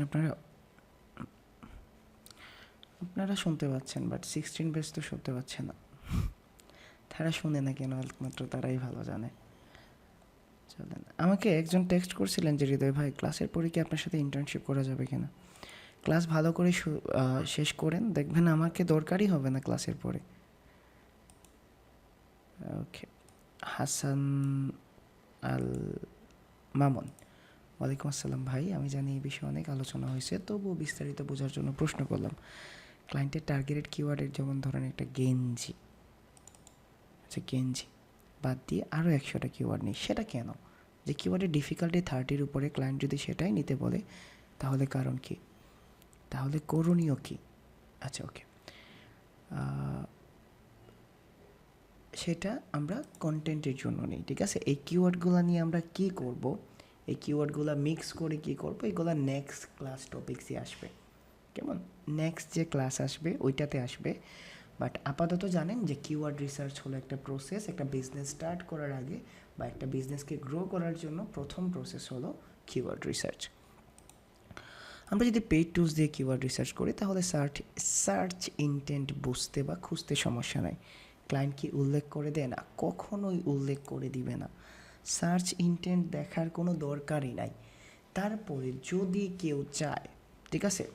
আপনারা আপনারা শুনতে পাচ্ছেন, বাট 16 পেজ তো শুনতে পাচ্ছে না। তারা শুনে না কেন একমাত্র তারাই ভালো জানে। চলেন, আমাকে একজন টেক্সট করছিলেন যে হৃদয় ভাই ক্লাসের পরে কি আপনার সাথে ইন্টার্নশিপ করা যাবে কিনা। ক্লাস ভালো করে শেষ করেন, দেখবেন আমাকে দরকারই হবে না ক্লাসের পরে। ওকে, হাসান আল মামুন, ওয়ালাইকুম আসসালাম ভাই। আমি জানি এই বিষয়ে অনেক আলোচনা হয়েছে, তবুও বিস্তারিত বোঝার জন্য প্রশ্ন করলাম। ক্লায়েন্টের টার্গেটেড কিওয়ার্ডের যেমন ধরেন একটা গেঞ্জি, আচ্ছা গেঞ্জি বাদ দিয়ে আরও 100টা কিওয়ার্ড নেই, সেটা কেন? যে কিওয়ার্ডের ডিফিকাল্টি 30-র উপরে ক্লায়েন্ট যদি সেটাই নিতে বলে, তাহলে কারণ কি, তাহলে করণীয় কি? আচ্ছা ওকে, সেটা আমরা কন্টেন্টের জন্য নেই, ঠিক আছে। এই কিওয়ার্ডগুলো নিয়ে আমরা কি করব, এই কিওয়ার্ডগুলো মিক্স করে কি করব, এগুলো নেক্সট ক্লাস টপিক্সই আসবে, কেমন? নেক্সট যে ক্লাস আসবে ওইটাতে আসবে। বাট আপাতত জানেন যে কিওয়ার্ড রিসার্চ হলো একটা প্রসেস। একটা বিজনেস স্টার্ট করার আগে বা একটা বিজনেসকে গ্রো করার জন্য প্রথম প্রসেস হলো কিওয়ার্ড রিসার্চ। আমরা যদি পেইড টুলস দিয়ে কিওয়ার্ড রিসার্চ করি, তাহলে সার্চ ইনটেন্ট বুঝতে বা খুঁজতে সমস্যা নাই। ক্লায়েন্ট কি উল্লেখ করে দেয় না? কখনোই উল্লেখ করে দিবে না। সার্চ ইনটেন্ট দেখার কোনো দরকারই নাই। তারপরে যদি কেউ চায়, ঠিক আছে,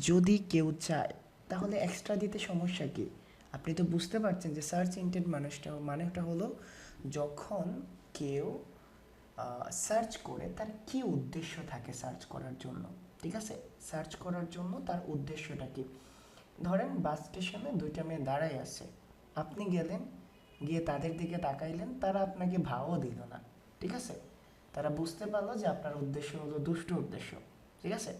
যদি কেউ চায় তাহলে এক্সট্রা দিতে সমস্যা কী? আপনি তো বুঝতে পারছেন যে সার্চ ইনটেন্ট মানেটা হলো যখন কেউ সার্চ করে তার কি উদ্দেশ্য থাকে সার্চ করার জন্য, ঠিক আছে। সার্চ করার জন্য তার উদ্দেশ্যটা কি? ধরেন বাস স্টেশনে দুইটা মেয়ে দাঁড়ায় আছে, আপনি গেলেন, গিয়ে তাদের দিকে তাকাইলেন, তারা আপনাকে ভাও দিল না, ঠিক আছে। তারা বুঝতে পারলো যে আপনার উদ্দেশ্য হলো দুষ্ট উদ্দেশ্য, ঠিক আছে।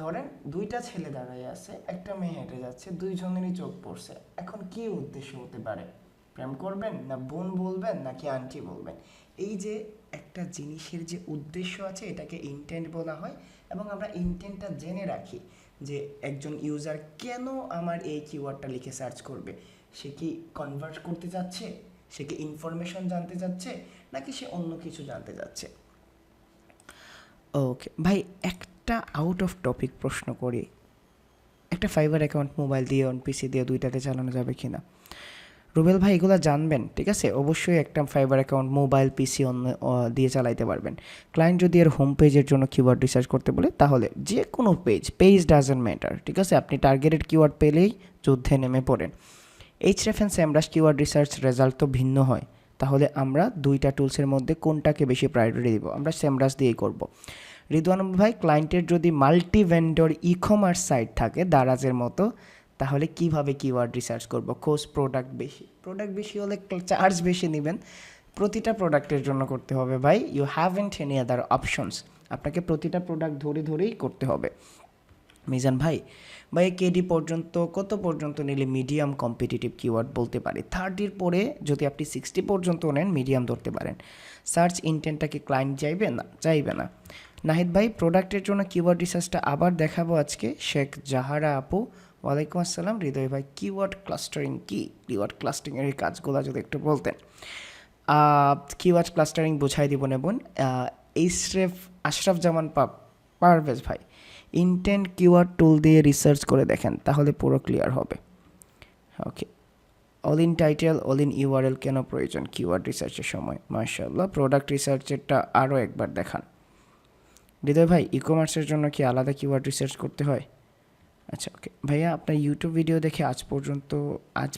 ধরেন দুইটা ছেলে দাঁড়ায় আছে, একটা মেয়ে হেঁটে যাচ্ছে, দুইজনেরই চোখ পড়ছে। এখন কি উদ্দেশ্য হতে পারে? প্রেম করবেন, না বোন বলবেন, নাকি আন্টি বলবেন? এই যে একটা জিনিসের যে উদ্দেশ্য আছে, এটাকে ইনটেন্ট বলা হয়। এবং আমরা ইনটেন্টটা জেনে রাখি যে একজন ইউজার কেন আমার এই কিওয়ার্ডটা লিখে সার্চ করবে। সে কি কনভার্ট করতে যাচ্ছে, সে কি ইনফরমেশন জানতে যাচ্ছে, নাকি সে অন্য কিছু জানতে যাচ্ছে। ওকে ভাই, একটা আউট অফ টপিক প্রশ্ন করি, একটা ফাইবার অ্যাকাউন্ট মোবাইল দিয়ে অন পিসি দিয়ে দুইটাতে চালানো যাবে কি না? রুবেল ভাই এগুলো জানবেন, ঠিক আছে। অবশ্যই একটা ফাইবার অ্যাকাউন্ট মোবাইল পিসি দিয়ে চালাইতে পারবেন। ক্লায়েন্ট যদি এর হোম পেজের জন্য কিওয়ার্ড রিসার্চ করতে বলে, তাহলে যে কোনো পেজ ডাজেন্ট ম্যাটার, ঠিক আছে। আপনি টার্গেটেড কিওয়ার্ড পেলেই যুদ্ধে নেমে পড়েন। এইচরেফ অ্যান্ড সেমরাস কিওয়ার্ড রিসার্চ রেজাল্ট তো ভিন্ন হয়। তাহলে আমরা দুইটা টুলসের মধ্যে কোনটাকে বেশি প্রায়োরিটি দিব? আমরা সেমরাস দিয়েই করব। রিদওয়ান ভাই, ক্লায়েন্টের যদি multi vendor e commerce site থাকে দারাজের মতো, তাহলে কিভাবে কিওয়ার্ড রিসার্চ করব? কোর্স প্রোডাক্ট বেশি হলে চার্জ বেশি নেবেন। প্রতিটা প্রোডাক্টের জন্য করতে হবে ভাই, you haven't any other options. আপনাকে প্রতিটা প্রোডাক্ট ধরেই করতে হবে। মিজান ভাই, কেডি পর্যন্ত কত পর্যন্ত নিলে মিডিয়াম কম্পিটিটিভ কিওয়ার্ড বলতে পারে? 30-র পরে যদি আপনি 60 পর্যন্ত নেন, মিডিয়াম ধরতে পারেন। সার্চ ইনটেন্টটাকে ক্লায়েন্ট চাইবে না। নাহিদ ভাই, প্রোডাক্টের জন্য কিওয়ার্ড রিসার্চটা আবার দেখাবো আজকে। শেখ জাহারা আপু, ওয়ালাইকুম আসসালাম। হৃদয় ভাই, কিওয়ার্ড ক্লাস্টারিং কি? কিওয়ার্ড ক্লাস্টারিংয়ের কাজগুলো যদি একটু বলতেন। কিওয়ার্ড ক্লাস্টারিং বোঝাই দিব নেবন। আশরাফ জামান পারভেজ ভাই, ইনটেন্ট কিওয়ার্ড টুল দিয়ে রিসার্চ করে দেখেন, তাহলে পুরো ক্লিয়ার হবে। Okay, all in title, all in URL কেন প্রয়োজন কিওয়ার্ড রিসার্চের সময়? মাশাআল্লাহ, প্রোডাক্ট রিসার্চেরটা আরও একবার দেখান। হৃদয় ভাই, ই কমার্সের জন্য কি আলাদা কিওয়ার্ড রিসার্চ করতে হয়? আচ্ছা ওকে ভাইয়া, আপনার ইউটিউব ভিডিও দেখে আজ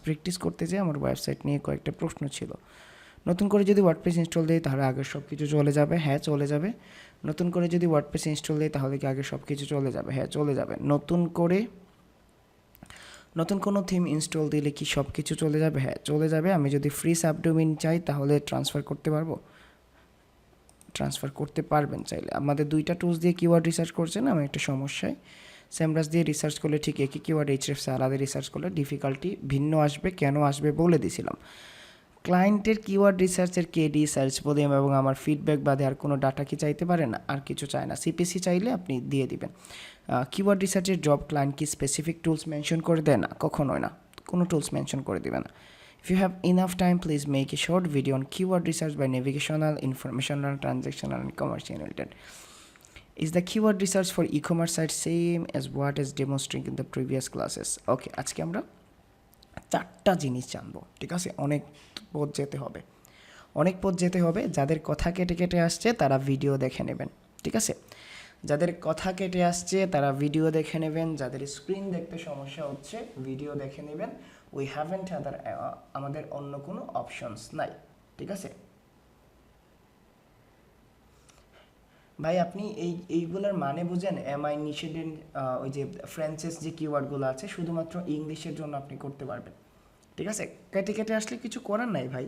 প্র্যাকটিস করতে যেয়ে আমার ওয়েবসাইট নিয়ে কয়েকটা প্রশ্ন ছিল। নতুন করে যদি ওয়ার্ডপ্রেস ইনস্টল দিই তাহলে আগের সব কিছু চলে যাবে? হ্যাঁ চলে যাবে। নতুন করে যদি ওয়ার্ডপ্রেস ইনস্টল দিই তাহলে কি আগের সব কিছু চলে যাবে? হ্যাঁ চলে যাবে। নতুন কোনো থিম ইনস্টল দিলে কি সব কিছু চলে যাবে? হ্যাঁ চলে যাবে। আমি যদি ফ্রি সাবডোমেইন চাই তাহলে ট্রান্সফার করতে পারবো? ট্রান্সফার করতে পারবেন চাইলে। আমাদের দুইটা টুলস দিয়ে কিওয়ার্ড রিসার্চ করছেন, আমি একটা সমস্যায়। সেমরাস দিয়ে রিসার্চ করলে ঠিক একই কিওয়ার্ড, এইচরেফ আলাদা রিসার্চ করলে ডিফিকাল্টি ভিন্ন আসবে। কেন আসবে বলে দিছিলাম। ক্লায়েন্টের কিওয়ার্ড রিসার্চের কেডি, সার্চ ভলিউম এবং আমার ফিডব্যাক বাদে আর কোনো ডাটা কি চাইতে পারে না? আর কিছু চায় না। সিপিসি চাইলে আপনি দিয়ে দিবেন। কিওয়ার্ড রিসার্চের জব ক্লায়েন্ট কি স্পেসিফিক টুলস মেনশন করে দেয় না? কখনোই না, কোনো টুলস মেনশন করে দিবে না। If you have enough time, please make a short video on keyword research by navigational, informational, transactional and commercial intent. Is the keyword research for e-commerce site same as what is demonstrated in the previous classes? Okay, আজকে আমরা 4টা জিনিস জানবো, ঠিক আছে? অনেক পথ যেতে হবে। যাদের কথা কেটে কেটে আসছে তারা ভিডিও দেখে নেবেন, ঠিক আছে? যাদের কথা কেটে আসছে তারা ভিডিও দেখে নেবেন, যাদের স্ক্রিন দেখতে সমস্যা হচ্ছে ভিডিও দেখে নেবেন। উই হ্যাভেন্ট আমাদের অন্য কোনো অপশনস নাই, ঠিক আছে? ভাই আপনি এইগুলোর মানে বুঝেন? এমআই নিষেধের ওই যে ফ্রেঞ্চেস যে কিওয়ার্ডগুলো আছে শুধুমাত্র ইংলিশের জন্য আপনি করতে পারবেন, ঠিক আছে? কেটে কেটে আসলে কিছু করার নাই ভাই,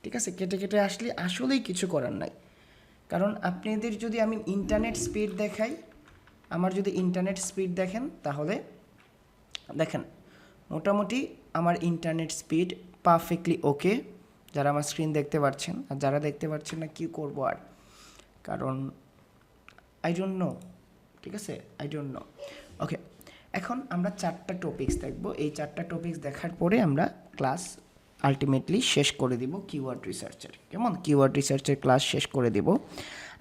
ঠিক আছে? কেটে কেটে আসলে আসলেই কিছু করার নাই। কারণ আপনাদের যদি আমি ইন্টারনেট স্পিড দেখাই, আমার যদি ইন্টারনেট স্পিড দেখেন তাহলে দেখেন মোটামুটি আমার ইন্টারনেট স্পিড পারফেক্টলি ওকে, যারা আমার স্ক্রিন দেখতে পাচ্ছেন। আর যারা দেখতে পাচ্ছেন না কী করবো আর, কারণ আই ডোন্ট নো, ঠিক আছে? I don't know. ওকে, এখন আমরা 4টা টপিকস দেখব। এই 4টা টপিকস দেখার পরে আমরা ক্লাস আলটিমেটলি শেষ করে দিব কিওয়ার্ড রিসার্চের, কেমন? কিওয়ার্ড রিসার্চের ক্লাস শেষ করে দিব।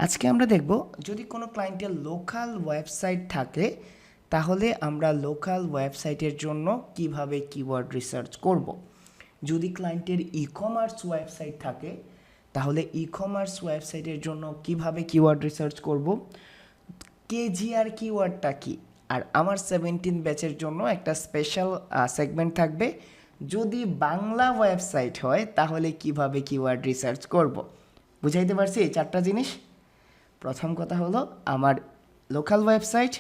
আজকে আমরা দেখব যদি কোনো ক্লায়েন্টের লোকাল ওয়েবসাইট থাকে তাহলে আমরা লোকাল ওয়েবসাইটের জন্য কিভাবে কিওয়ার্ড রিসার্চ করব। যদি ক্লায়েন্টের ই কমার্স ওয়েবসাইট থাকে তাহলে ই কমার্স ওয়েবসাইটের জন্য কিভাবে কিওয়ার্ড রিসার্চ করব। কেজিআর কিওয়ার্ডটা কি, আর আমার 17 ব্যাচের জন্য একটা স্পেশাল সেগমেন্ট থাকবে যদি বাংলা ওয়েবসাইট হয় তাহলে কিভাবে কিওয়ার্ড রিসার্চ করব। বুঝাইতে পারছি এই 4টা জিনিস? প্রথম কথা হলো আমার local website,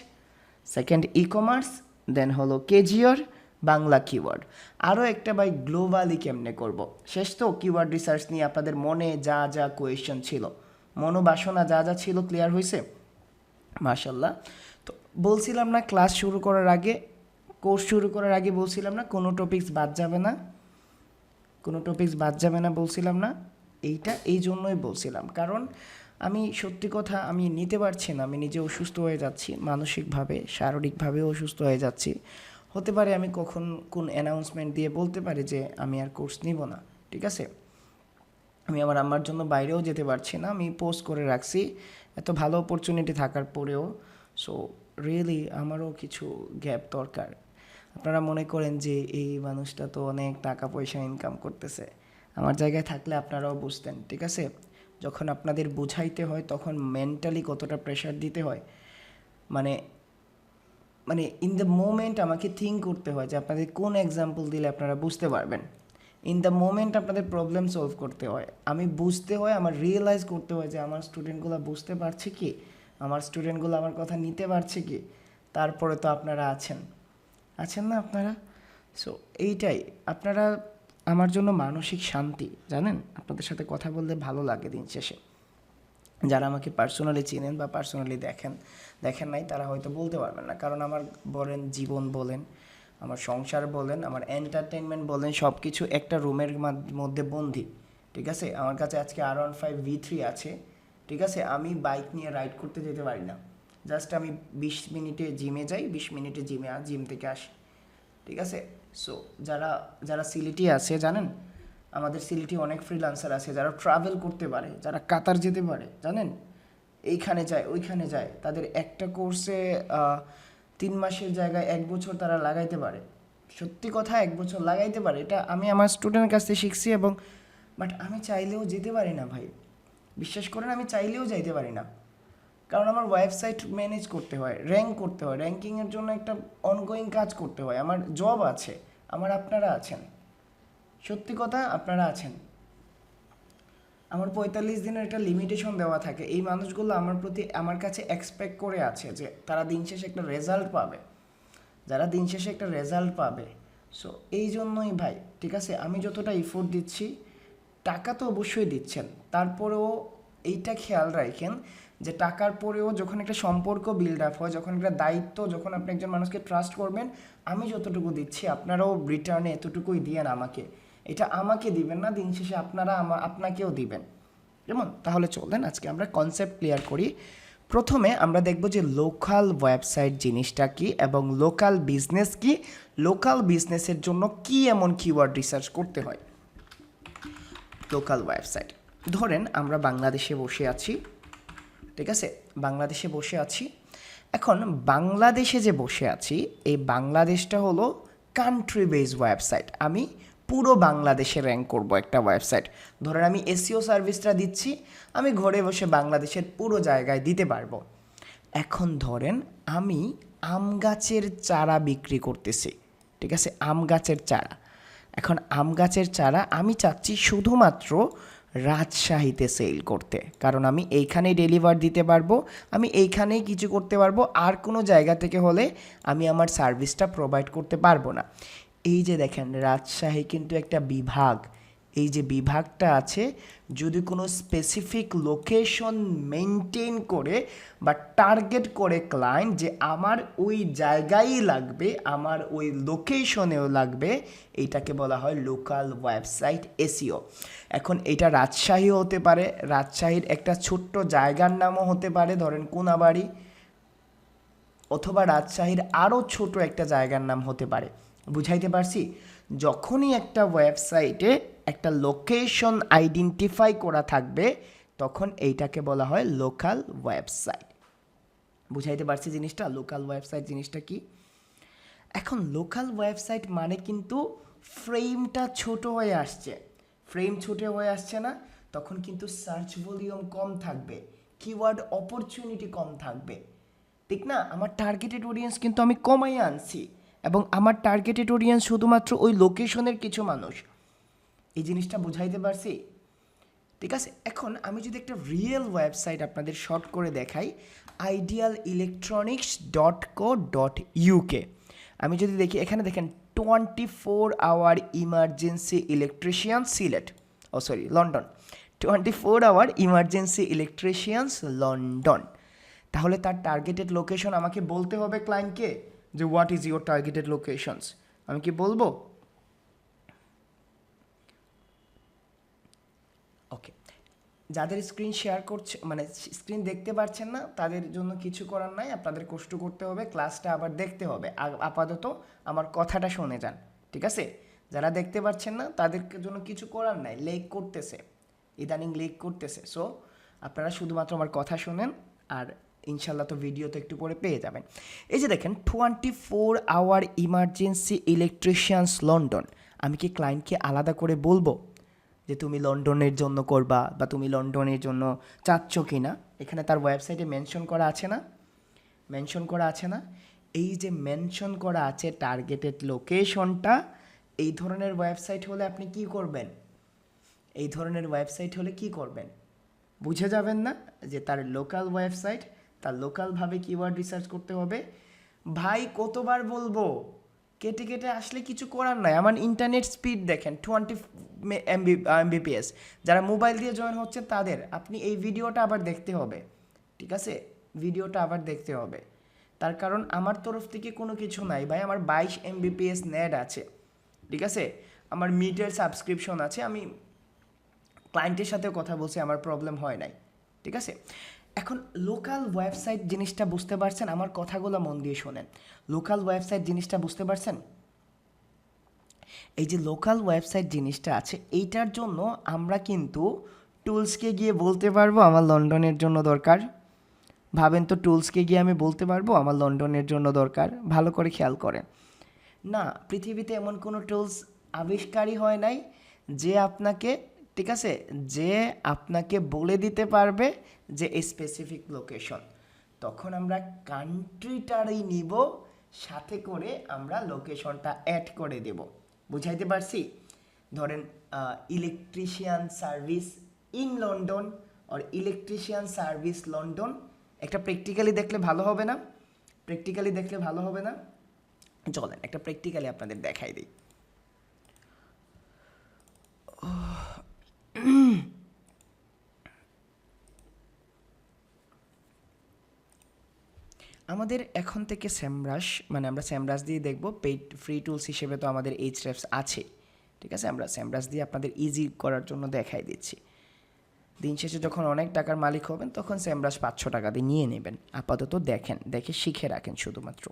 second e commerce, then হলো কেজিআর, বাংলা কিওয়ার্ড। আরও একটা ভাই গ্লোবালি কেমনে করব। শেষ তো কিওয়ার্ড রিসার্চ নিয়ে আপনাদের মনে যা যা কোয়েশ্চেন ছিল, মনোবাসনা যা যা ছিল ক্লিয়ার হয়েছে? মাশাল্লাহ। তো বলছিলাম না ক্লাস শুরু করার আগে, কোর্স শুরু করার আগে বলছিলাম না কোনো টপিকস বাদ যাবে না, বলছিলাম না? এইটা এই জন্যই বলছিলাম, কারণ আমি সত্যি কথা আমি নিতে পারছি না, আমি নিজে অসুস্থ হয়ে যাচ্ছি, মানসিকভাবে শারীরিকভাবেও অসুস্থ হয়ে যাচ্ছি। হতে পারে আমি কখন কোন অ্যানাউন্সমেন্ট দিয়ে বলতে পারি যে আমি আর কোর্স নিব না, ঠিক আছে? আমি আমার আম্মার জন্য বাইরেও যেতে পারছি না, আমি পোস্ট করে রাখছি এত ভালো অপরচুনিটি থাকার পরেও। সো রিয়েলি আমারও কিছু গ্যাপ দরকার। আপনারা মনে করেন যে এই মানুষটা তো অনেক টাকা পয়সা ইনকাম করতেছে, আমার জায়গায় থাকলে আপনারাও বুঝতেন, ঠিক আছে? যখন আপনাদের বুঝাইতে হয় তখন মেন্টালি কতটা প্রেশার দিতে হয়, মানে ইন দ্য মোমেন্ট আমাকে থিঙ্ক করতে হয় যে আপনাদের কোন এক্সাম্পল দিলে আপনারা বুঝতে পারবেন। ইন দ্য মোমেন্ট আপনাদের প্রবলেম সলভ করতে হয়, আমি বুঝতে হয়, আমার রিয়েলাইজ করতে হয় যে আমার স্টুডেন্টগুলো বুঝতে পারছে কি, আমার স্টুডেন্টগুলো আমার কথা নিতে পারছে কি। তারপরে তো আপনারা আছেন না আপনারা। সো এইটাই, আপনারা আমার জন্য মানসিক শান্তি, জানেন? আপনাদের সাথে কথা বলতে ভালো লাগে দিন শেষে। যারা আমাকে পার্সোনালি চিনেন বা পার্সোনালি দেখেন নাই তারা হয়তো বলতে পারবেন না, কারণ আমার বলেন জীবন বলেন, আমার সংসার বলেন, আমার এন্টারটেনমেন্ট বলেন, সব কিছু একটা রুমের মধ্যে বন্দি, ঠিক আছে? আমার কাছে আজকে R15 V3 আছে, ঠিক আছে? আমি বাইক নিয়ে রাইড করতে যেতে পারি না, জাস্ট আমি 20 মিনিটে জিমে যাই, 20 মিনিটে জিম থেকে আসি, ঠিক আছে? সো যারা সিলেটি আছে জানেন, আমাদের সিলেটি অনেক ফ্রিল্যান্সার আছে যারা ট্রাভেল করতে পারে, যারা কাতার যেতে পারে, জানেন? এইখানে যায় ওইখানে যায়, তাদের একটা কোর্সে 3 মাসের জায়গায় 1 বছর তারা লাগাইতে পারে। সত্যি কথা 1 বছর লাগাইতে পারে, এটা আমি আমার স্টুডেন্টের কাছ থেকে শিখছি। এবং বাট আমি চাইলেও যেতে পারি না ভাই, বিশ্বাস করেন আমি চাইলেও যাইতে পারি না, কারণ আমার ওয়েবসাইট ম্যানেজ করতে হয়, র্যাঙ্ক করতে হয়, র্যাঙ্কিংয়ের জন্য একটা অনগোয়িং কাজ করতে হয়, আমার জব আছে, আমার আপনারা আছেন, সত্যি কথা আপনারা আছেন। আমার 45 দিনের একটা লিমিটেশন দেওয়া থাকে, এই মানুষগুলো আমার কাছে এক্সপেক্ট করে আছে যে তারা দিন শেষে একটা রেজাল্ট পাবে, সো এই জন্যই ভাই, ঠিক আছে? আমি যতটা এফোর্ট দিচ্ছি, টাকা তো অবশ্যই দিচ্ছেন, তারপরেও এইটা খেয়াল রাখেন যে টাকার পরেও যখন একটা সম্পর্ক বিল্ড আপ হয়, যখন একটা দায়িত্ব, যখন আপনি একজন মানুষকে ট্রাস্ট করবেন, আমি যতটুকু দিচ্ছি আপনারাও রিটার্নে এতটুকুই দিয়েন আমাকে, এটা আমাকে দিবেন না, দিন শেষে আপনারা আপনাকেও দিবেন, যেমন। তাহলে চলেন আজকে আমরা কনসেপ্ট ক্লিয়ার করি। প্রথমে আমরা দেখব যে লোকাল ওয়েবসাইট জিনিসটা কি এবং লোকাল বিজনেস কি, লোকাল বিজনেসের জন্য কি এমন কিওয়ার্ড রিসার্চ করতে হয়। লোকাল ওয়েবসাইট, ধরেন আমরা বাংলাদেশে বসে আছি, ঠিক আছে, বাংলাদেশে বসে আছি। এখন বাংলাদেশে যে বসে আছি, এই বাংলাদেশটা হলো কান্ট্রি বেস ওয়েবসাইট। আমি পুরো বাংলাদেশে র্যাঙ্ক করব একটা ওয়েবসাইট। ধরেন আমি এসইও সার্ভিসটা দিচ্ছি, আমি ঘরে বসে বাংলাদেশের পুরো জায়গায় দিতে পারবো। এখন ধরেন আমি আম গাছের চারা বিক্রি করতেছি, ঠিক আছে, আম গাছের চারা। এখন আম গাছের চারা আমি চাচ্ছি শুধুমাত্র রাজশাহীতে সেল করতে, কারণ আমি এইখানেই ডেলিভার দিতে পারবো, আমি এইখানেই কিছু করতে পারবো, আর কোনো জায়গা থেকে হলে আমি আমার সার্ভিসটা প্রোভাইড করতে পারবো না। এই যে দেখেন, রাজশাহী কিন্তু একটা বিভাগ। এই যে বিভাগটা আছে, যদি কোনো স্পেসিফিক লোকেশন মেনটেন করে বা টার্গেট করে ক্লায়েন্ট যে আমার ওই জায়গায়ই লাগবে, আমার ওই লোকেশনেও লাগবে, এইটাকে বলা হয় লোকাল ওয়েবসাইট এসইও। এখন এটা রাজশাহীও হতে পারে, রাজশাহীর একটা ছোট্ট জায়গার নামও হতে পারে, ধরেন কোনাবাড়ি, অথবা রাজশাহীর আরও ছোট একটা জায়গার নাম হতে পারে। বুঝাইতে পারছি? যখনই একটা ওয়েবসাইটে একটা লোকেশন আইডেন্টিফাই করা থাকবে, তখন এইটাকে বলা হয় লোকাল ওয়েবসাইট। বুঝাইতে পারছি জিনিসটা? লোকাল ওয়েবসাইট জিনিসটা কি? এখন লোকাল ওয়েবসাইট মানে কিন্তু ফ্রেমটা ছোট হয়ে আসছে। ফ্রেম ছোট হয়ে আসছে না, তখন কিন্তু সার্চ ভলিউম কম থাকবে, কিওয়ার্ড অপরচুনিটি কম থাকবে, ঠিক না? আমার টার্গেটেড অডিয়েন্স কিন্তু আমি কমাই আনছি, এবং আমার টার্গেটেড অডিয়েন্স শুধুমাত্র ওই লোকেশনের কিছু মানুষ। এই জিনিসটা বুঝাইতে পারছি? ঠিক আছে, এখন আমি যদি একটা রিয়েল ওয়েবসাইট আপনাদের শর্ট করে দেখাই, idealelectronics.co.uk। আমি যদি দেখি, এখানে দেখেন 24 hour emergency electrician Sylhet, London. 24 hour emergency electricians London. তাহলে তার টার্গেটেড লোকেশন আমাকে বলতে হবে ক্লায়েন্টকে, যে what is your targeted locations. আমি কি বলবো? ওকে, যাদের স্ক্রিন শেয়ার করছে, মানে স্ক্রিন দেখতে পাচ্ছেন না, তাদের জন্য কিছু করার নাই, আপনাদের কষ্ট করতে হবে, ক্লাসটা আবার দেখতে হবে। আপাতত আমার কথাটা শুনে যান, ঠিক আছে? যারা দেখতে পাচ্ছেন না তাদের জন্য কিছু করার নাই, লেগ করতেছে, ইদানিং লেগ করতেছে। সো আপনারা শুধুমাত্র আমার কথা শুনেন, আর ইনশাল্লাহ তো ভিডিও তো একটু পরে পেয়ে যাবেন। এই যে দেখেন 24 hour ইমার্জেন্সি ইলেকট্রিশিয়ানস লন্ডন। আমি কি ক্লায়েন্টকে আলাদা করে বলবো যে তুমি লন্ডনের জন্য করবা, বা তুমি লন্ডনের জন্য চাচ্ছ কি না? এখানে তার ওয়েবসাইটে মেনশন করা আছে না? মেনশন করা আছে না? এই যে মেনশন করা আছে টার্গেটেড লোকেশনটা, এই ধরনের ওয়েবসাইট হলে আপনি কি করবেন? এই ধরনের ওয়েবসাইট হলে কি করবেন? বুঝে যাবেন না যে তার লোকাল ওয়েবসাইট, তার লোকালভাবে কিওয়ার্ড রিসার্চ করতে হবে। ভাই কতবার বলবো, কেটে কেটে আসলে কিছু করার নাই। আমার ইন্টারনেট স্পিড দেখেন 20 Mbps। যারা মোবাইল দিয়ে জয়েন হচ্ছে তাদের আপনি এই ভিডিওটা আবার দেখতে হবে, ঠিক আছে? ভিডিওটা আবার দেখতে হবে, তার কারণ আমার তরফ থেকে কোনো কিছু নাই ভাই। আমার 22 Mbps নেট আছে, ঠিক আছে? আমার মিটার সাবস্ক্রিপশন আছে, আমি ক্লায়েন্টের সাথেও কথা বলছি, আমার প্রবলেম হয় নাই, ঠিক আছে? এখন লোকাল ওয়েবসাইট জিনিসটা বুঝতে পারছেন? আমার কথাগুলো মন দিয়ে শোনেন। লোকাল ওয়েবসাইট জিনিসটা বুঝতে পারছেন? এই যে লোকাল ওয়েবসাইট জিনিসটা আছে, এইটার জন্য আমরা কিন্তু টুলসকে গিয়ে বলতে পারবো আমার লন্ডনের জন্য দরকার। ভাবেন তো, টুলসকে গিয়ে আমি বলতে পারবো আমার লন্ডনের জন্য দরকার? ভালো করে খেয়াল করেন। না, পৃথিবীতে এমন কোনো টুলস আবিষ্কারই হয় নাই যে আপনাকে, ঠিক আছে, যে আপনাকে বলে দিতে পারবে যে স্পেসিফিক লোকেশন। তখন আমরা কান্ট্রিটারই নিব, সাথে করে আমরা লোকেশনটা অ্যাড করে দেব। বুঝাইতে পারছি? ধরেন ইলেকট্রিশিয়ান সার্ভিস ইন লন্ডন আর ইলেকট্রিশিয়ান সার্ভিস লন্ডন। একটা প্র্যাকটিক্যালি দেখলে ভালো হবে না? প্র্যাকটিক্যালি দেখলে ভালো হবে না? চলেন একটা প্র্যাকটিক্যালি আপনাদের দেখাই দিই। আমাদের এখন থেকে স্যামরাশ, মানে আমরা স্যামরাশ দিয়ে দেখব। পেইড ফ্রি টুলস হিসেবে তো আমাদের এইচরেফস আছে, ঠিক আছে? আমরা স্যামরাশ দিয়ে আপনাদের ইজি করার জন্য দেখাই দিচ্ছি। দিন শেষে যখন অনেক টাকার মালিক হবেন, তখন স্যামরাশ 500 টাকা দিয়ে নিয়ে নেবেন। আপাতত দেখেন, দেখে শিখে রাখেন শুধুমাত্র।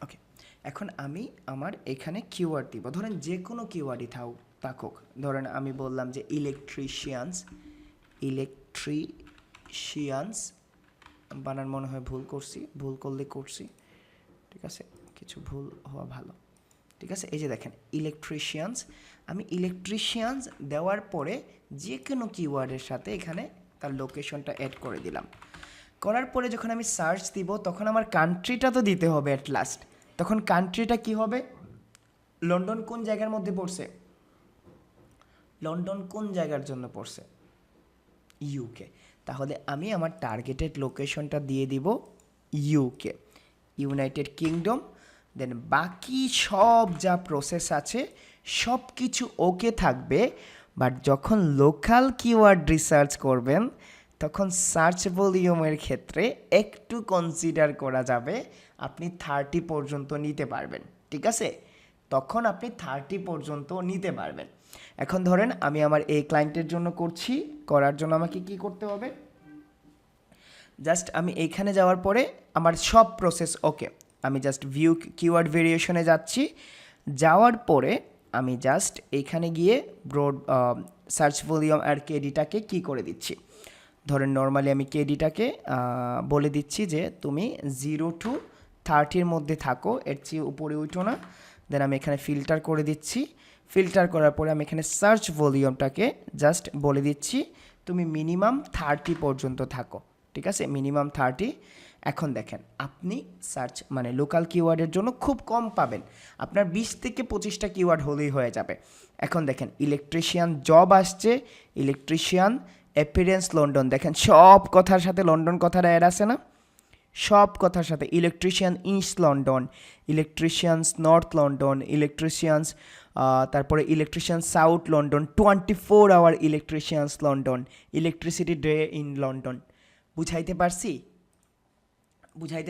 ওকে, আমার এখানে কিওয়ার্ড দিব, ধরেন যে কোনো কিওয়ার্ডই থাকুক। ধরেন আমি বললাম যে ইলেকট্রিশিয়ানস, বানান মনে হয় ভুল করছি, ভুল করলে করছি, ঠিক আছে, কিছু ভুল হওয়া ভালো, ঠিক আছে। এই যে দেখেন ইলেকট্রিশিয়ানস, আমি ইলেকট্রিশিয়ানস দেওয়ার পরে যে কোনো কিওয়ার্ডের সাথে এখানে তার লোকেশনটা অ্যাড করে দিলাম। করার পরে যখন আমি সার্চ দিব তখন আমার কান্ট্রিটা তো দিতে হবে অ্যাট লাস্ট। তখন কান্ট্রিটা কি হবে? লন্ডন কোন জায়গার মধ্যে পড়ছে? লন্ডন কোন জায়গার জন্য পড়ছে? ইউকে। তাহলে আমি আমার টার্গেটেড লোকেশনটা দিয়ে দিব ইউকে, ইউনাইটেড কিংডম। দেন বাকি সব যা প্রসেস আছে সব কিছু ওকে থাকবে। বাট যখন লোকাল কিওয়ার্ড রিসার্চ করবেন তখন সার্চ ভলিউমের ক্ষেত্রে একটু কনসিডার করা যাবে, আপনি 30 পর্যন্ত নিতে পারবেন, ঠিক আছে। তখন আপনি 30 পর্যন্ত নিতে পারবেন। এখন ধরেন আমি আমার এই ক্লায়েন্টের জন্য করছি, করার জন্য আমাকে কি করতে হবে? জাস্ট আমি এইখানে যাওয়ার পরে আমার সব প্রসেস ওকে, আমি জাস্ট ভিউ কিওয়ার্ড ভেরিয়েশনে যাচ্ছি। যাওয়ার পরে আমি জাস্ট এইখানে গিয়ে ব্রড সার্চ ভলিউম আর কেডিটাকে কি করে দিচ্ছি। ধরেন নর্মালি আমি কেডিটাকে বলে দিচ্ছি যে তুমি 0 to 30 মধ্যে থাকো, এর চেয়ে উপরে উঠো না। দেন আমি এখানে ফিল্টার করে দিচ্ছি। ফিল্টার করার পরে আমি এখানে সার্চ ভলিউমটাকে জাস্ট বলে দিচ্ছি তুমি মিনিমাম 30 পর্যন্ত থাকো, ঠিক আছে, মিনিমাম 30। এখন দেখেন আপনি সার্চ মানে লোকাল কিওয়ার্ডের জন্য খুব কম পাবেন, আপনার 20 থেকে 25টা কিওয়ার্ড হলেই হয়ে যাবে। এখন দেখেন ইলেকট্রিশিয়ান জব আসছে, ইলেকট্রিশিয়ান অ্যাপিয়ারেন্স লন্ডন, দেখেন সব কথার সাথে লন্ডন কথাটা অ্যাড আছে না, সব কথার সাথে। Electrician East London, electricians North London, electricians তারপরে electrician South London, 24 hour electricians London, electricity day in London. বুঝাইতে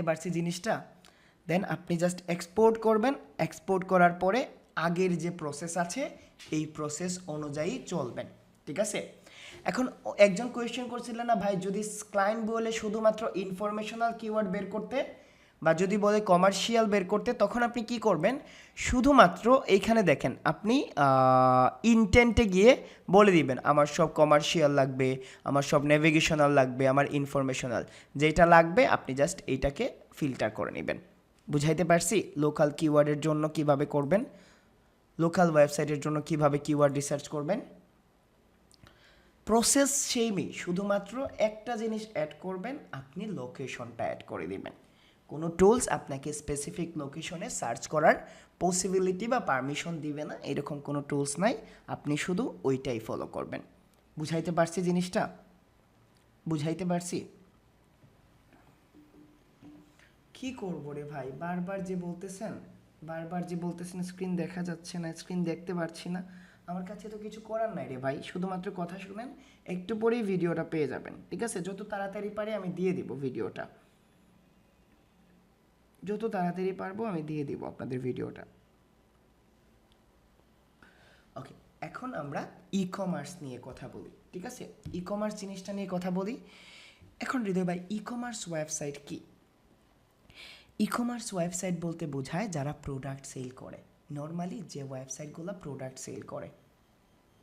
পারছি জিনিসটা? দেন আপনি জাস্ট এক্সপোর্ট করবেন, এক্সপোর্ট করার পরে আগের যে প্রসেস আছে এই প্রসেস অনুযায়ী চলবেন, ঠিক আছে। এখন একজন কোয়েশ্চেন করছিল না ভাই, যদি ক্লায়েন্ট বলে শুধুমাত্র ইনফরমেশনাল কিওয়ার্ড বের করতে বা যদি বলে কমার্শিয়াল বের করতে, তখন আপনি কি করবেন? শুধুমাত্র এইখানে দেখেন আপনি ইনটেন্টে গিয়ে বলে দিবেন আমার সব কমার্শিয়াল লাগবে, আমার সব নেভিগেশনাল লাগবে, আমার ইনফরমেশনাল যেটা লাগবে আপনি জাস্ট এইটাকে ফিল্টার করে নেবেন। বুঝাইতে পারছি লোকাল কিওয়ার্ডের জন্য কিভাবে করবেন, লোকাল ওয়েবসাইটের জন্য কিভাবে কিওয়ার্ড রিসার্চ করবেন। প্রসেস সেমই, শুধুমাত্র একটা জিনিস অ্যাড করবেন, আপনি লোকেশনটা অ্যাড করে দিবেন। কোনো টুলস আপনাকে স্পেসিফিক লোকেশনে সার্চ করার পসিবিলিটি বা পারমিশন দিবে না, এরকম কোনো টুলস নাই, আপনি শুধু ওইটাই ফলো করবেন। বুঝাইতে পারছি জিনিসটা? বুঝাইতে পারছি? কি করবো রে ভাই, বারবার যে বলতেছেন স্ক্রিন দেখা যাচ্ছে না, স্ক্রিন দেখতে পারছি না, আমার কাছে তো কিছু করার নাই রে ভাই, শুধুমাত্র কথা শুনেন, একটু পরেই ভিডিওটা পেয়ে যাবেন, ঠিক আছে। যত তাড়াতাড়ি পারি আমি দিয়ে দিব ভিডিওটা, যত তাড়াতাড়ি পারবো আমি দিয়ে দিব আপনাদের ভিডিওটা। ওকে, এখন আমরা ই কমার্স নিয়ে কথা বলি, ঠিক আছে। ই কমার্স জিনিসটা নিয়ে কথা বলি। এখন হৃদয় ভাই, ই কমার্স ওয়েবসাইট কি? ই কমার্স ওয়েবসাইট বলতে বোঝায় যারা প্রোডাক্ট সেল করে, নর্মালি যে ওয়েবসাইটগুলো প্রোডাক্ট সেল করে।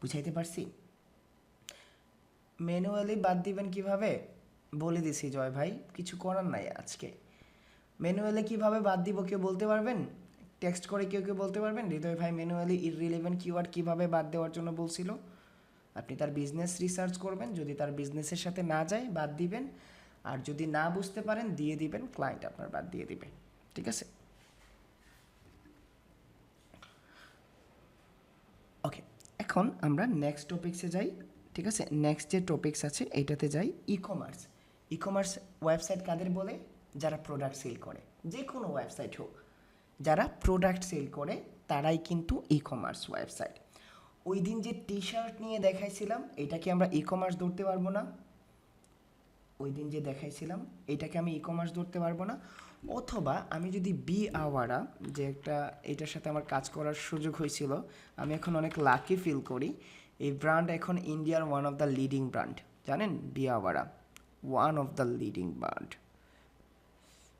বুঝাইতে পারছি? ম্যানুয়ালি বাদ দিবেন কিভাবে বলে দিছি জয় ভাই, কিছু করার নাই আজকে। ম্যানুয়ালি কিভাবে বাদ দিব কেউ বলতে পারবেন? টেক্সট করে কেউ বলতে পারবেন হৃদয় ভাই ম্যানুয়ালি ইররিলেভেন্ট কিওয়ার্ড কিভাবে বাদ দেওয়ার জন্য বলছিল? আপনি তার বিজনেস রিসার্চ করবেন, যদি তার বিজনেসের সাথে না যায় বাদ দিবেন, আর যদি না বুঝতে পারেন দিয়ে দিবেন, ক্লায়েন্ট আপনার বাদ দিয়ে দিবে, ঠিক আছে। ওকে, এখন আমরা নেক্সট টপিক্সে যাই, ঠিক আছে। নেক্সট যে টপিক্স আছে এইটাতে যাই, e commerce. E commerce website কাদের বলে? যারা প্রোডাক্ট সেল করে, যে কোনো ওয়েবসাইট হোক, যারা প্রোডাক্ট সেল করে তারাই কিন্তু ই কমার্স ওয়েবসাইট। ওই দিন যে টি শার্ট নিয়ে দেখাইছিলাম এটাকে আমরা ই কমার্স ধরতে পারবো না? ওই দিন যে দেখাইছিলাম এটাকে আমি ই কমার্স ধরতে পারবো না? অথবা আমি যদি বি আওয়ারা, যে একটা এটার সাথে আমার কাজ করার সুযোগ হয়েছিল, আমি এখন অনেক লাকি ফিল করি। এই ব্র্যান্ড এখন ইন্ডিয়ার one of the leading brand, জানেন? বি আওয়ারা one of the leading brand.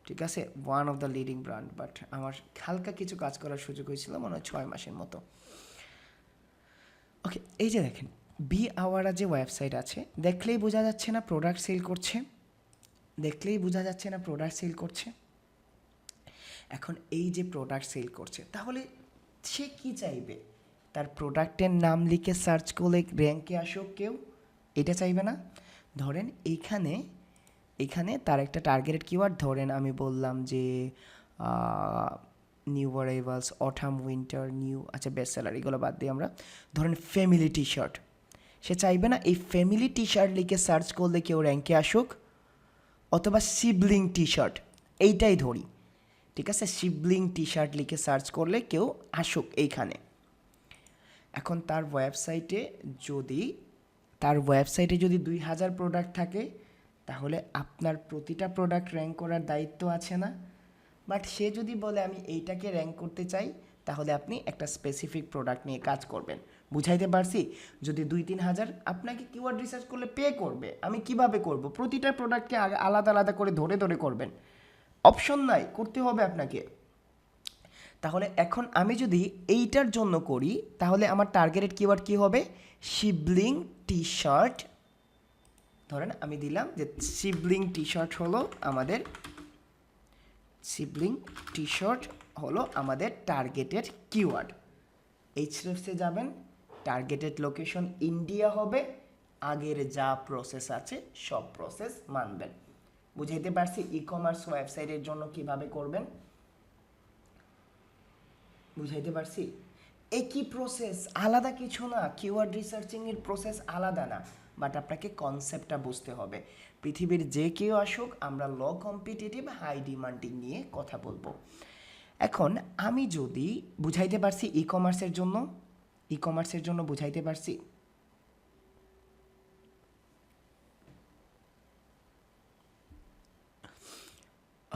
ঠিক আছে, one of the leading brand. But আমার হালকা কিছু কাজ করার সুযোগ হয়েছিল মনে হয় 6 মাসের মতো। ওকে, এই যে দেখেন বি আওয়ারা যে ওয়েবসাইট আছে, দেখলেই বোঝা যাচ্ছে না প্রোডাক্ট সেল করছে, দেখলেই বোঝা যাচ্ছে না প্রোডাক্ট সেল করছে। এখন এই যে প্রোডাক্ট সেল করছে, তাহলে সে কি চাইবে? তার প্রোডাক্টের নাম লিখে সার্চ করলে র্যাঙ্কে আসুক কেউ, এটা চাইবে না। ধরেন এখানে তার একটা টার্গেটেড কিওয়ার্ড, ধরেন আমি বললাম যে new arrivals, autumn, winter, new, আচ্ছা বেস্ট সেলার, এগুলো বাদ দিয়ে আমরা ধরেন ফ্যামিলি টি শার্ট। সে চাইবে না এই ফ্যামিলি টি শার্ট লিখে সার্চ করলে কেউ র্যাঙ্কে আসুক, অথবা সিবলিং টি শার্ট, এইটাই ধরি, ঠিক আছে, সিবলিং টি শার্ট লিখে সার্চ করলে কেউ আসুক এইখানে। এখন তার ওয়েবসাইটে যদি 2000 প্রোডাক্ট থাকে, তাহলে আপনার প্রতিটা প্রোডাক্ট র্যাঙ্ক করার দায়িত্ব আছে না? বাট সে যদি বলে আমি এইটাকে র্যাঙ্ক করতে চাই, তাহলে আপনি একটা স্পেসিফিক প্রোডাক্ট নিয়ে কাজ করবেন। বুঝাইতে পারছি? যদি 2-3 হাজার আপনাকে কিওয়ার্ড রিসার্চ করলে পে করবে, আমি কিভাবে করব? প্রতিটা প্রোডাক্টকে আলাদা আলাদা করে ধরে ধরে করবেন, অপশন নাই, করতে হবে আপনাকে। তাহলে এখন আমি যদি এইটার জন্য করি, তাহলে আমার টার্গেটেড কিওয়ার্ড কী হবে? Sibling T shirt. ধরেন আমি দিলাম যে সিবলিং টি শার্ট হলো আমাদের টার্গেটেড কিওয়ার্ড। এইচরেফসে যাবেন, টার্গেটেড লোকেশন ইন্ডিয়া হবে, আগের যা প্রসেস আছে সব প্রসেস মানবেন। বুঝাইতে পারছি ই কমার্স ওয়েবসাইটের জন্য কিভাবে করবেন? বুঝাইতে পারছি? একই প্রসেস, আলাদা কিছু না, কিওয়ার্ড রিসার্চিংয়ের প্রসেস আলাদা না, বাট আপনাকে কনসেপ্টটা বুঝতে হবে। পৃথিবীর যে কেউ আসুক, আমরা লো কম্পিটিটিভ হাই ডিমান্ডিং নিয়ে কথা বলবো। এখন আমি যদি বুঝাইতে পারছি ই কমার্সের জন্য বুঝাইতে পারছি?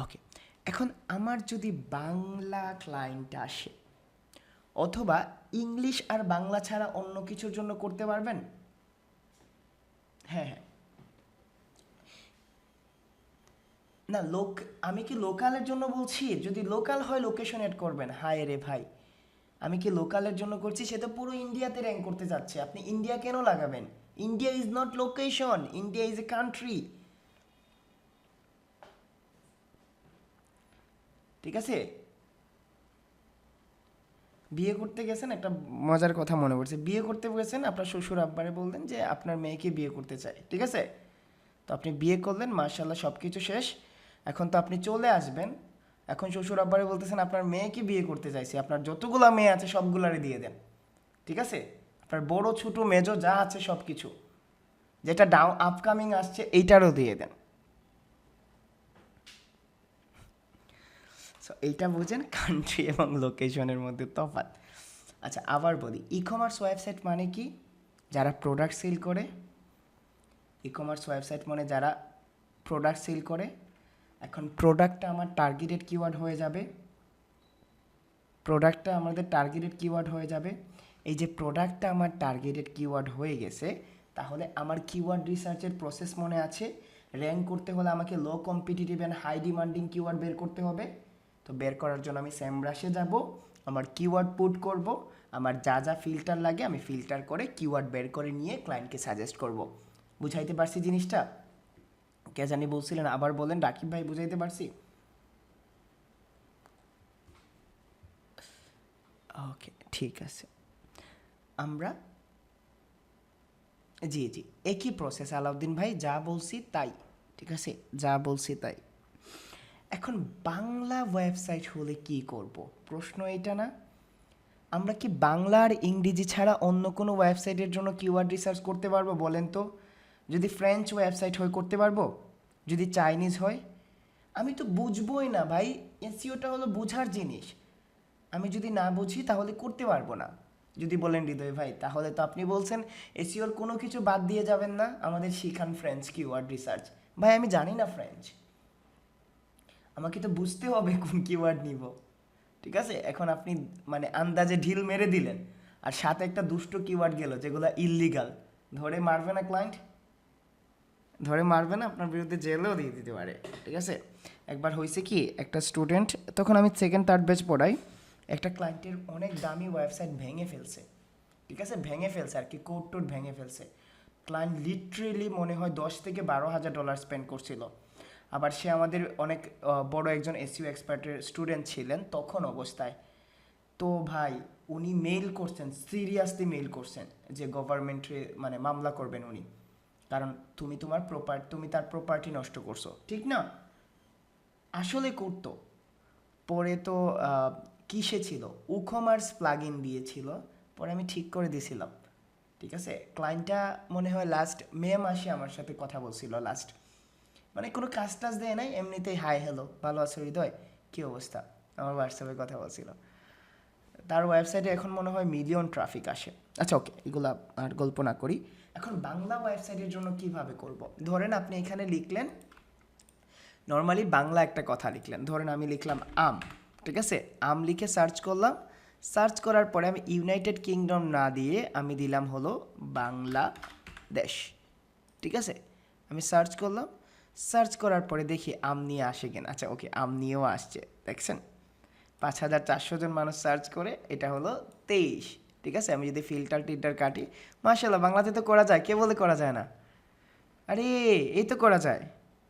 ওকে, এখন আমার যদি বাংলা ক্লায়েন্ট আসে, অথবা ইংলিশ আর বাংলা ছাড়া অন্য কিছুর জন্য করতে পারবেন? হ্যাঁ, না আমি কি লোকালের জন্য বলছি? যদি লোকাল হয় লোকেশন এড করবেন। হায় রে ভাই, আমি কি লোকালের জন্য করছি? সে তো পুরো ইন্ডিয়াতে র্যাঙ্ক করতে যাচ্ছে, আপনি ইন্ডিয়া কেন লাগাবেন? India is not location, India is a country, ঠিক আছে? বিয়ে করতে গেছেন, একটা মজার কথা মনে পড়ছে, বিয়ে করতে গেছেন, আপনার শ্বশুর আব্বারে বললেন যে আপনার মেয়েকে বিয়ে করতে চাই, ঠিক আছে? তো আপনি বিয়ে করলেন, মার্শাল্লাহ সব কিছু শেষ, এখন তো আপনি চলে আসবেন। এখন শ্বশুর আব্বারে বলতেছেন আপনার মেয়েকে বিয়ে করতে চাইছি, আপনার যতগুলা মেয়ে আছে সবগুলারে দিয়ে দেন, ঠিক আছে? আপনার বড় ছোট মেজো যা আছে সব কিছু, যেটা আপকামিং আসছে এইটারও দিয়ে দেন। সো এইটা বুঝেন কান্ট্রি এবং লোকেশনের মধ্যে তফাৎ। আচ্ছা আবার বলি, ই কমার্স ওয়েবসাইট মানে কি? যারা প্রোডাক্ট সেল করে। ই কমার্স ওয়েবসাইট মানে যারা প্রোডাক্ট সেল করে। এখন প্রোডাক্টটা আমার টার্গেটেড কিওয়ার্ড হয়ে যাবে, এই যে প্রোডাক্টটা আমার টার্গেটেড কিওয়ার্ড হয়ে গেছে, তাহলে আমার কিওয়ার্ড রিসার্চের প্রসেস মনে আছে? র্যাঙ্ক করতে হলে আমাকে low competitive and high demanding keyword বের করতে হবে। তো বের করার জন্য আমি সেমব্রাশে যাব, আমার কিওয়ার্ড পুট করব, আমার যা যা ফিল্টার লাগে আমি ফিল্টার করে কিওয়ার্ড বের করে নিয়ে ক্লায়েন্টকে সাজেস্ট করব। বুঝাইতে পারছি জিনিসটা? কে জানি বলছিলেন, আবার বলেন। রাকিব ভাই, বুঝাইতে পারছি? ওকে, ঠিক আছে। আমরা জি একই প্রসেস আলাউদ্দিন ভাই, যা বলছি তাই, ঠিক আছে, যা বলছি তাই। এখন বাংলা ওয়েবসাইট হলে কি করব? প্রশ্ন এটা না? আমরা কি বাংলা আর ইংরেজি ছাড়া অন্য কোনো ওয়েবসাইটের জন্য কিওয়ার্ড রিসার্চ করতে পারবো বলেন তো? যদি ফ্রেঞ্চ ওয়েবসাইট হয় করতে পারবো, যদি চাইনিজ হয়? আমি তো বুঝবোই না ভাই, এসইওটা হলো বোঝার জিনিস, আমি যদি না বুঝি তাহলে করতে পারবো না। যদি বলেন হৃদয় ভাই, তাহলে তো আপনি বলছেন এসইওর কোনো কিছু বাদ দিয়ে যাবেন না, আমাদের শিখান ফ্রেঞ্চ কিওয়ার্ড রিসার্চ। ভাই আমি জানি না ফ্রেঞ্চ, আমাকে তো বুঝতে হবে কোন কিওয়ার্ড নিব, ঠিক আছে? এখন আপনি মানে আন্দাজে ঢিল মেরে দিলেন, আর সাথে একটা দুষ্ট কিওয়ার্ড গেল যেগুলো ইললিগাল, ধরে মারবে না ক্লায়েন্ট? ধরে মারবে না, আপনার বিরুদ্ধে জেলেও দিয়ে দিতে পারে, ঠিক আছে? একবার হয়েছে কি, একটা স্টুডেন্ট, তখন আমি সেকেন্ড থার্ড ব্যাচ পড়াই, একটা ক্লায়েন্টের অনেক দামি ওয়েবসাইট ভেঙে ফেলছে, ঠিক আছে, ভেঙে ফেলছে আর কি, কোড টোড ভেঙে ফেলছে। ক্লায়েন্ট লিটারেলি মনে হয় $10,000 থেকে $12,000 স্পেন্ড করছিল। আবার সে আমাদের অনেক বড় একজন এসইও এক্সপার্টের স্টুডেন্ট ছিলেন তখন অবস্থায়। তো ভাই উনি মেইল করছেন, সিরিয়াসলি মেইল করছেন যে গভর্নমেন্টে মানে মামলা করবেন উনি, কারণ তুমি তার প্রপার্টি নষ্ট করছো, ঠিক না? আসলে করতো। পরে তো কিসে ছিল, উকমার্স প্লাগ ইন দিয়েছিল, পরে আমি ঠিক করে দিয়েছিলাম, ঠিক আছে। ক্লায়েন্টটা মনে হয় লাস্ট মে মাসে আমার সাথে কথা বলছিল লাস্ট, মানে কোনো কাজ টাজ দেয় নাই, এমনিতেই হাই হ্যালো ভালো আছো হৃদয় কী অবস্থা, আমার হোয়াটসঅ্যাপে কথা বলছিল। তার ওয়েবসাইটে এখন মনে হয় মিলিয়ন ট্রাফিক আসে। আচ্ছা ওকে, এগুলা আর গল্প না করি। এখন বাংলা ওয়েবসাইটের জন্য কিভাবে করব, ধরেন আপনি এখানে লিখলেন নর্মালি বাংলা একটা কথা লিখলেন, ধরেন আমি লিখলাম আম, ঠিক আছে, আম লিখে সার্চ করলাম, সার্চ করার পরে আমি ইউনাইটেড কিংডম না দিয়ে আমি দিলাম হলো বাংলাদেশ, ঠিক আছে। আমি সার্চ করলাম, সার্চ করার পরে দেখি আম নিয়ে আসে কিনা, আচ্ছা ওকে আম নিয়েও আসছে, দেখছেন 5,400 জন মানুষ সার্চ করে, এটা হলো 23, ঠিক আছে। আমি যদি ফিল্টার টিল্টার কাটি, মাশাআল্লাহ বাংলাতে তো করা যায়, কে বলে করা যায় না, আরে এই তো করা যায়,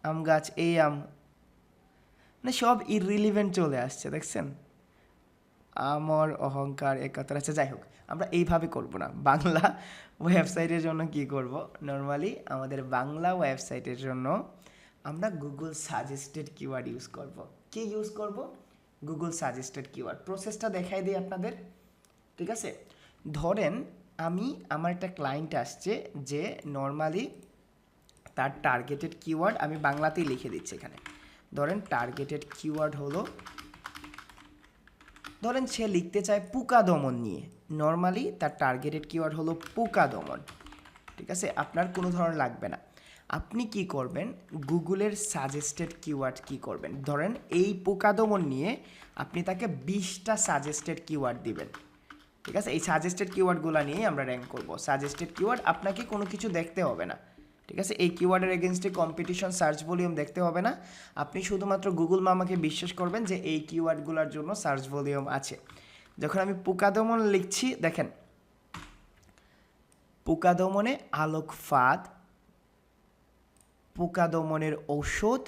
আম গাছ, এই আম, মানে সব ইররিলিভেন্ট চলে আসছে, দেখছেন, আমর অহংকার একতার, আচ্ছা যাই হোক, আমরা এইভাবে করব না। বাংলা ওয়েবসাইটের জন্য কি করব, নর্মালি আমাদের বাংলা ওয়েবসাইটের জন্য আমরা গুগল সাজেস্টেড কিওয়ার্ড ইউজ করব। কি ইউজ করব, গুগল সাজেস্টেড কিওয়ার্ড। প্রসেসটা দেখাই দিই আপনাদের, ঠিক আছে। ধরেন আমার একটা ক্লায়েন্ট আসছে যে নর্মালি তার টার্গেটেড কিওয়ার্ড আমি বাংলাতেই লিখে দিচ্ছি এখানে, ধরেন টার্গেটেড কিওয়ার্ড হলো, ধরেন সে লিখতে চায় পোকা দমন নিয়ে, নর্মালি তার টার্গেটেড কিওয়ার্ড হলো পোকা দমন, ঠিক আছে। আপনার কোনো ধরনের লাগবে না, আপনি কি করবেন, গুগলের সাজেস্টেড কিওয়ার্ড কি করবেন, ধরেন এই পোকা দমন নিয়ে আপনি তাকে 20টা সাজেস্টেড কিওয়ার্ড দিবেন, ঠিক আছে। এই সাজেস্টেড কিওয়ার্ডগুলো নিয়েই আমরা র্যাঙ্ক করব। সাজেস্টেড কিওয়ার্ড আপনাকে কোনো কিছু দেখতে হবে না, ঠিক আছে। এই কিওয়ার্ডের এগেনস্টে কম্পিটিশন সার্চ ভলিউম দেখতে হবে না, আপনি শুধুমাত্র গুগল মামাকে বিশ্বাস করবেন যে এই কিওয়ার্ডগুলোর জন্য সার্চ ভলিউম আছে। যখন আমি পোকা দমন লিখছি, দেখেন পোকা দমনে আলোক ফাঁদ, পোকা দমনের ঔষধ,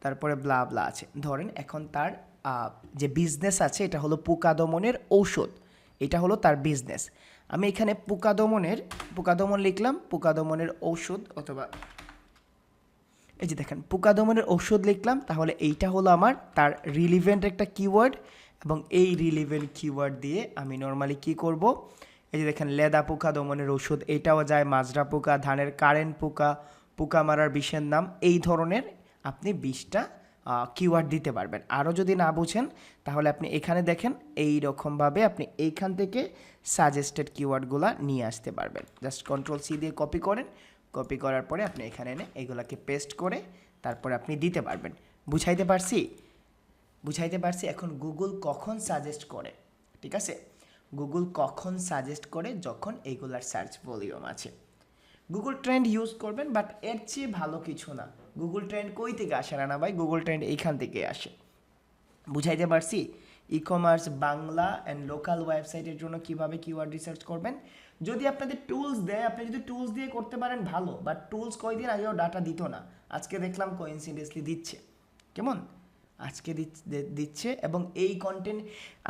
তারপরে ব্লা ব্লা আছে। ধরেন এখন তার যে বিজনেস আছে এটা হলো পোকা দমনের ঔষধ, এটা হলো তার বিজনেস। আমি এখানে পোকা দমন লিখলাম, পোকা দমনের ঔষধ, অথবা এই যে দেখেন পোকা দমনের ঔষধ লিখলাম, তাহলে এইটা হলো আমার তার রিলিভেন্ট একটা কিওয়ার্ড, এবং এই রিলিভেন্ট কিওয়ার্ড দিয়ে আমি নর্মালি কি করব, এই যে দেখেন লেদা পোকা দমনের ঔষধ, এটাও যায়, মাজরা পোকা, ধানের কারেন্ট পোকা, পোকা মারার বিষের নাম, এই ধরনের আপনি 20টা কিওয়ার্ড দিতে পারবেন। আরও যদি না বুঝেন তাহলে আপনি এখানে দেখেন এই রকমভাবে আপনি এইখান থেকে সাজেস্টেড কিওয়ার্ডগুলো নিয়ে আসতে পারবেন। জাস্ট কন্ট্রোল-C দিয়ে কপি করেন, কপি করার পরে আপনি এখানে এনে এইগুলাকে পেস্ট করে তারপরে আপনি দিতে পারবেন। বুঝাইতে পারছি? এখন গুগল কখন সাজেস্ট করে, ঠিক আছে, গুগল কখন সাজেস্ট করে, যখন এইগুলার সার্চ ভলিউম আছে। গুগল ট্রেন্ড ইউজ করবেন, বাট এর চেয়ে ভালো কিছু না। গুগল ট্রেন্ড কই থেকে আসে না ভাই, গুগল ট্রেন্ড এইখান থেকে আসে। বুঝাইতে পারছি? E commerce Bangla and local ওয়েবসাইটের জন্য কিভাবে কিওয়ার্ড রিসার্চ করবেন, যদি আপনাদের টুলস দেয়, আপনি যদি টুলস দিয়ে করতে পারেন ভালো, বাট টুলস কয়দিন আগেও ডাটা দিত না, আজকে দেখলাম কোইন্সিডেন্টলি দিচ্ছে, কেমন আজকে দিচ্ছে। এবং এই কন্টেন্ট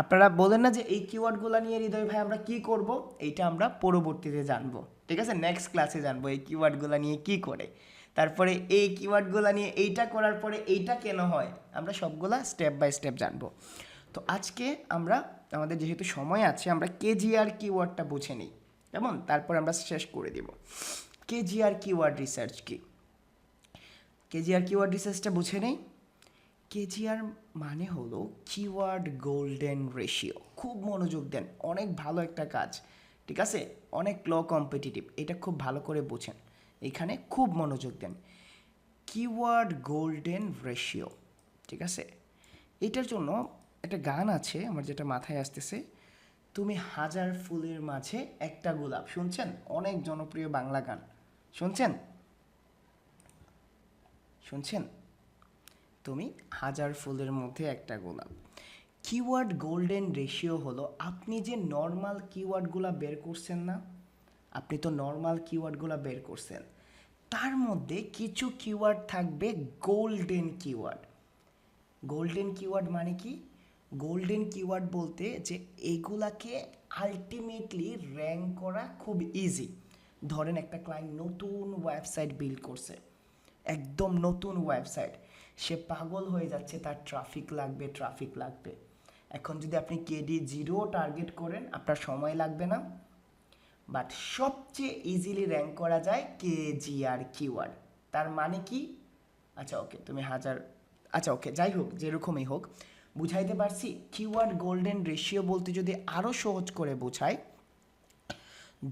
আপনারা বলেন না যে এই কিওয়ার্ডগুলো নিয়ে হৃদয় ভাই আমরা কি করব, এইটা আমরা পরবর্তীতে জানবো, ঠিক আছে, নেক্সট ক্লাসে জানবো এই কিওয়ার্ডগুলো নিয়ে কি করে, তারপরে এই কিওয়ার্ডগুলো নিয়ে এইটা করার পরে এইটা কেন হয়, আমরা সবগুলা স্টেপ বাই স্টেপ জানবো। তো আজকে আমরা আমাদের যেহেতু সময় আছে, আমরা কেজিআর কিওয়ার্ডটা বুঝে নিই, কেমন, তারপর আমরা শেষ করে দিব। কেজিআর কিওয়ার্ড রিসার্চ কি, কেজিআর কিওয়ার্ড রিসার্চটা বুঝে নেই। কেজিআর মানে হলো কিওয়ার্ড গোল্ডেন রেশিও। খুব মনোযোগ দেন, অনেক ভালো একটা কাজ, ঠিক আছে, অনেক লো কম্পিটিটিভ, এটা খুব ভালো করে বোঝেন, এখানে খুব মনোযোগ দেন। কিওয়ার্ড গোল্ডেন রেশিও, ঠিক আছে। এটার জন্য একটা গান আছে আমার যেটা মাথায় আসতেছে, তুমি হাজার ফুলের মাঝে একটা গোলাপ, শুনছেন, অনেক জনপ্রিয় বাংলা গান, শুনছেন? তুমি 1000 ফুলের মধ্যে একটা গোলাপ। কিওয়ার্ড গোল্ডেন রেশিও হলো আপনি যে নর্মাল কিওয়ার্ডগুলো বের করছেন না, আপনি তো নর্মাল কিওয়ার্ডগুলো বের করছেন, তার মধ্যে কিছু কিওয়ার্ড থাকবে গোল্ডেন কিওয়ার্ড। গোল্ডেন কিওয়ার্ড মানে কি? গোল্ডেন কিওয়ার্ড বলতে যে এগুলাকে আলটিমেটলি র্যাঙ্ক করা খুব ইজি। ধরেন একটা ক্লায়েন্ট নতুন ওয়েবসাইট বিল্ড করছে, একদম নতুন ওয়েবসাইট, সে পাগল হয়ে যাচ্ছে, তার ট্রাফিক লাগবে। এখন যদি আপনি KD0 টার্গেট করেন আপনার সময় লাগবে না, বাট সবচেয়ে ইজিলি র্যাঙ্ক করা যায় KGR কিওয়ার্ড। তার মানে কি? আচ্ছা ওকে, তুমি 1000, আচ্ছা ওকে যাই হোক, যেরকমই হোক বুঝাইতে পারছি। কিওয়ার্ড গোল্ডেন রেশিও বলতে যদি আরও সহজ করে বোঝাই,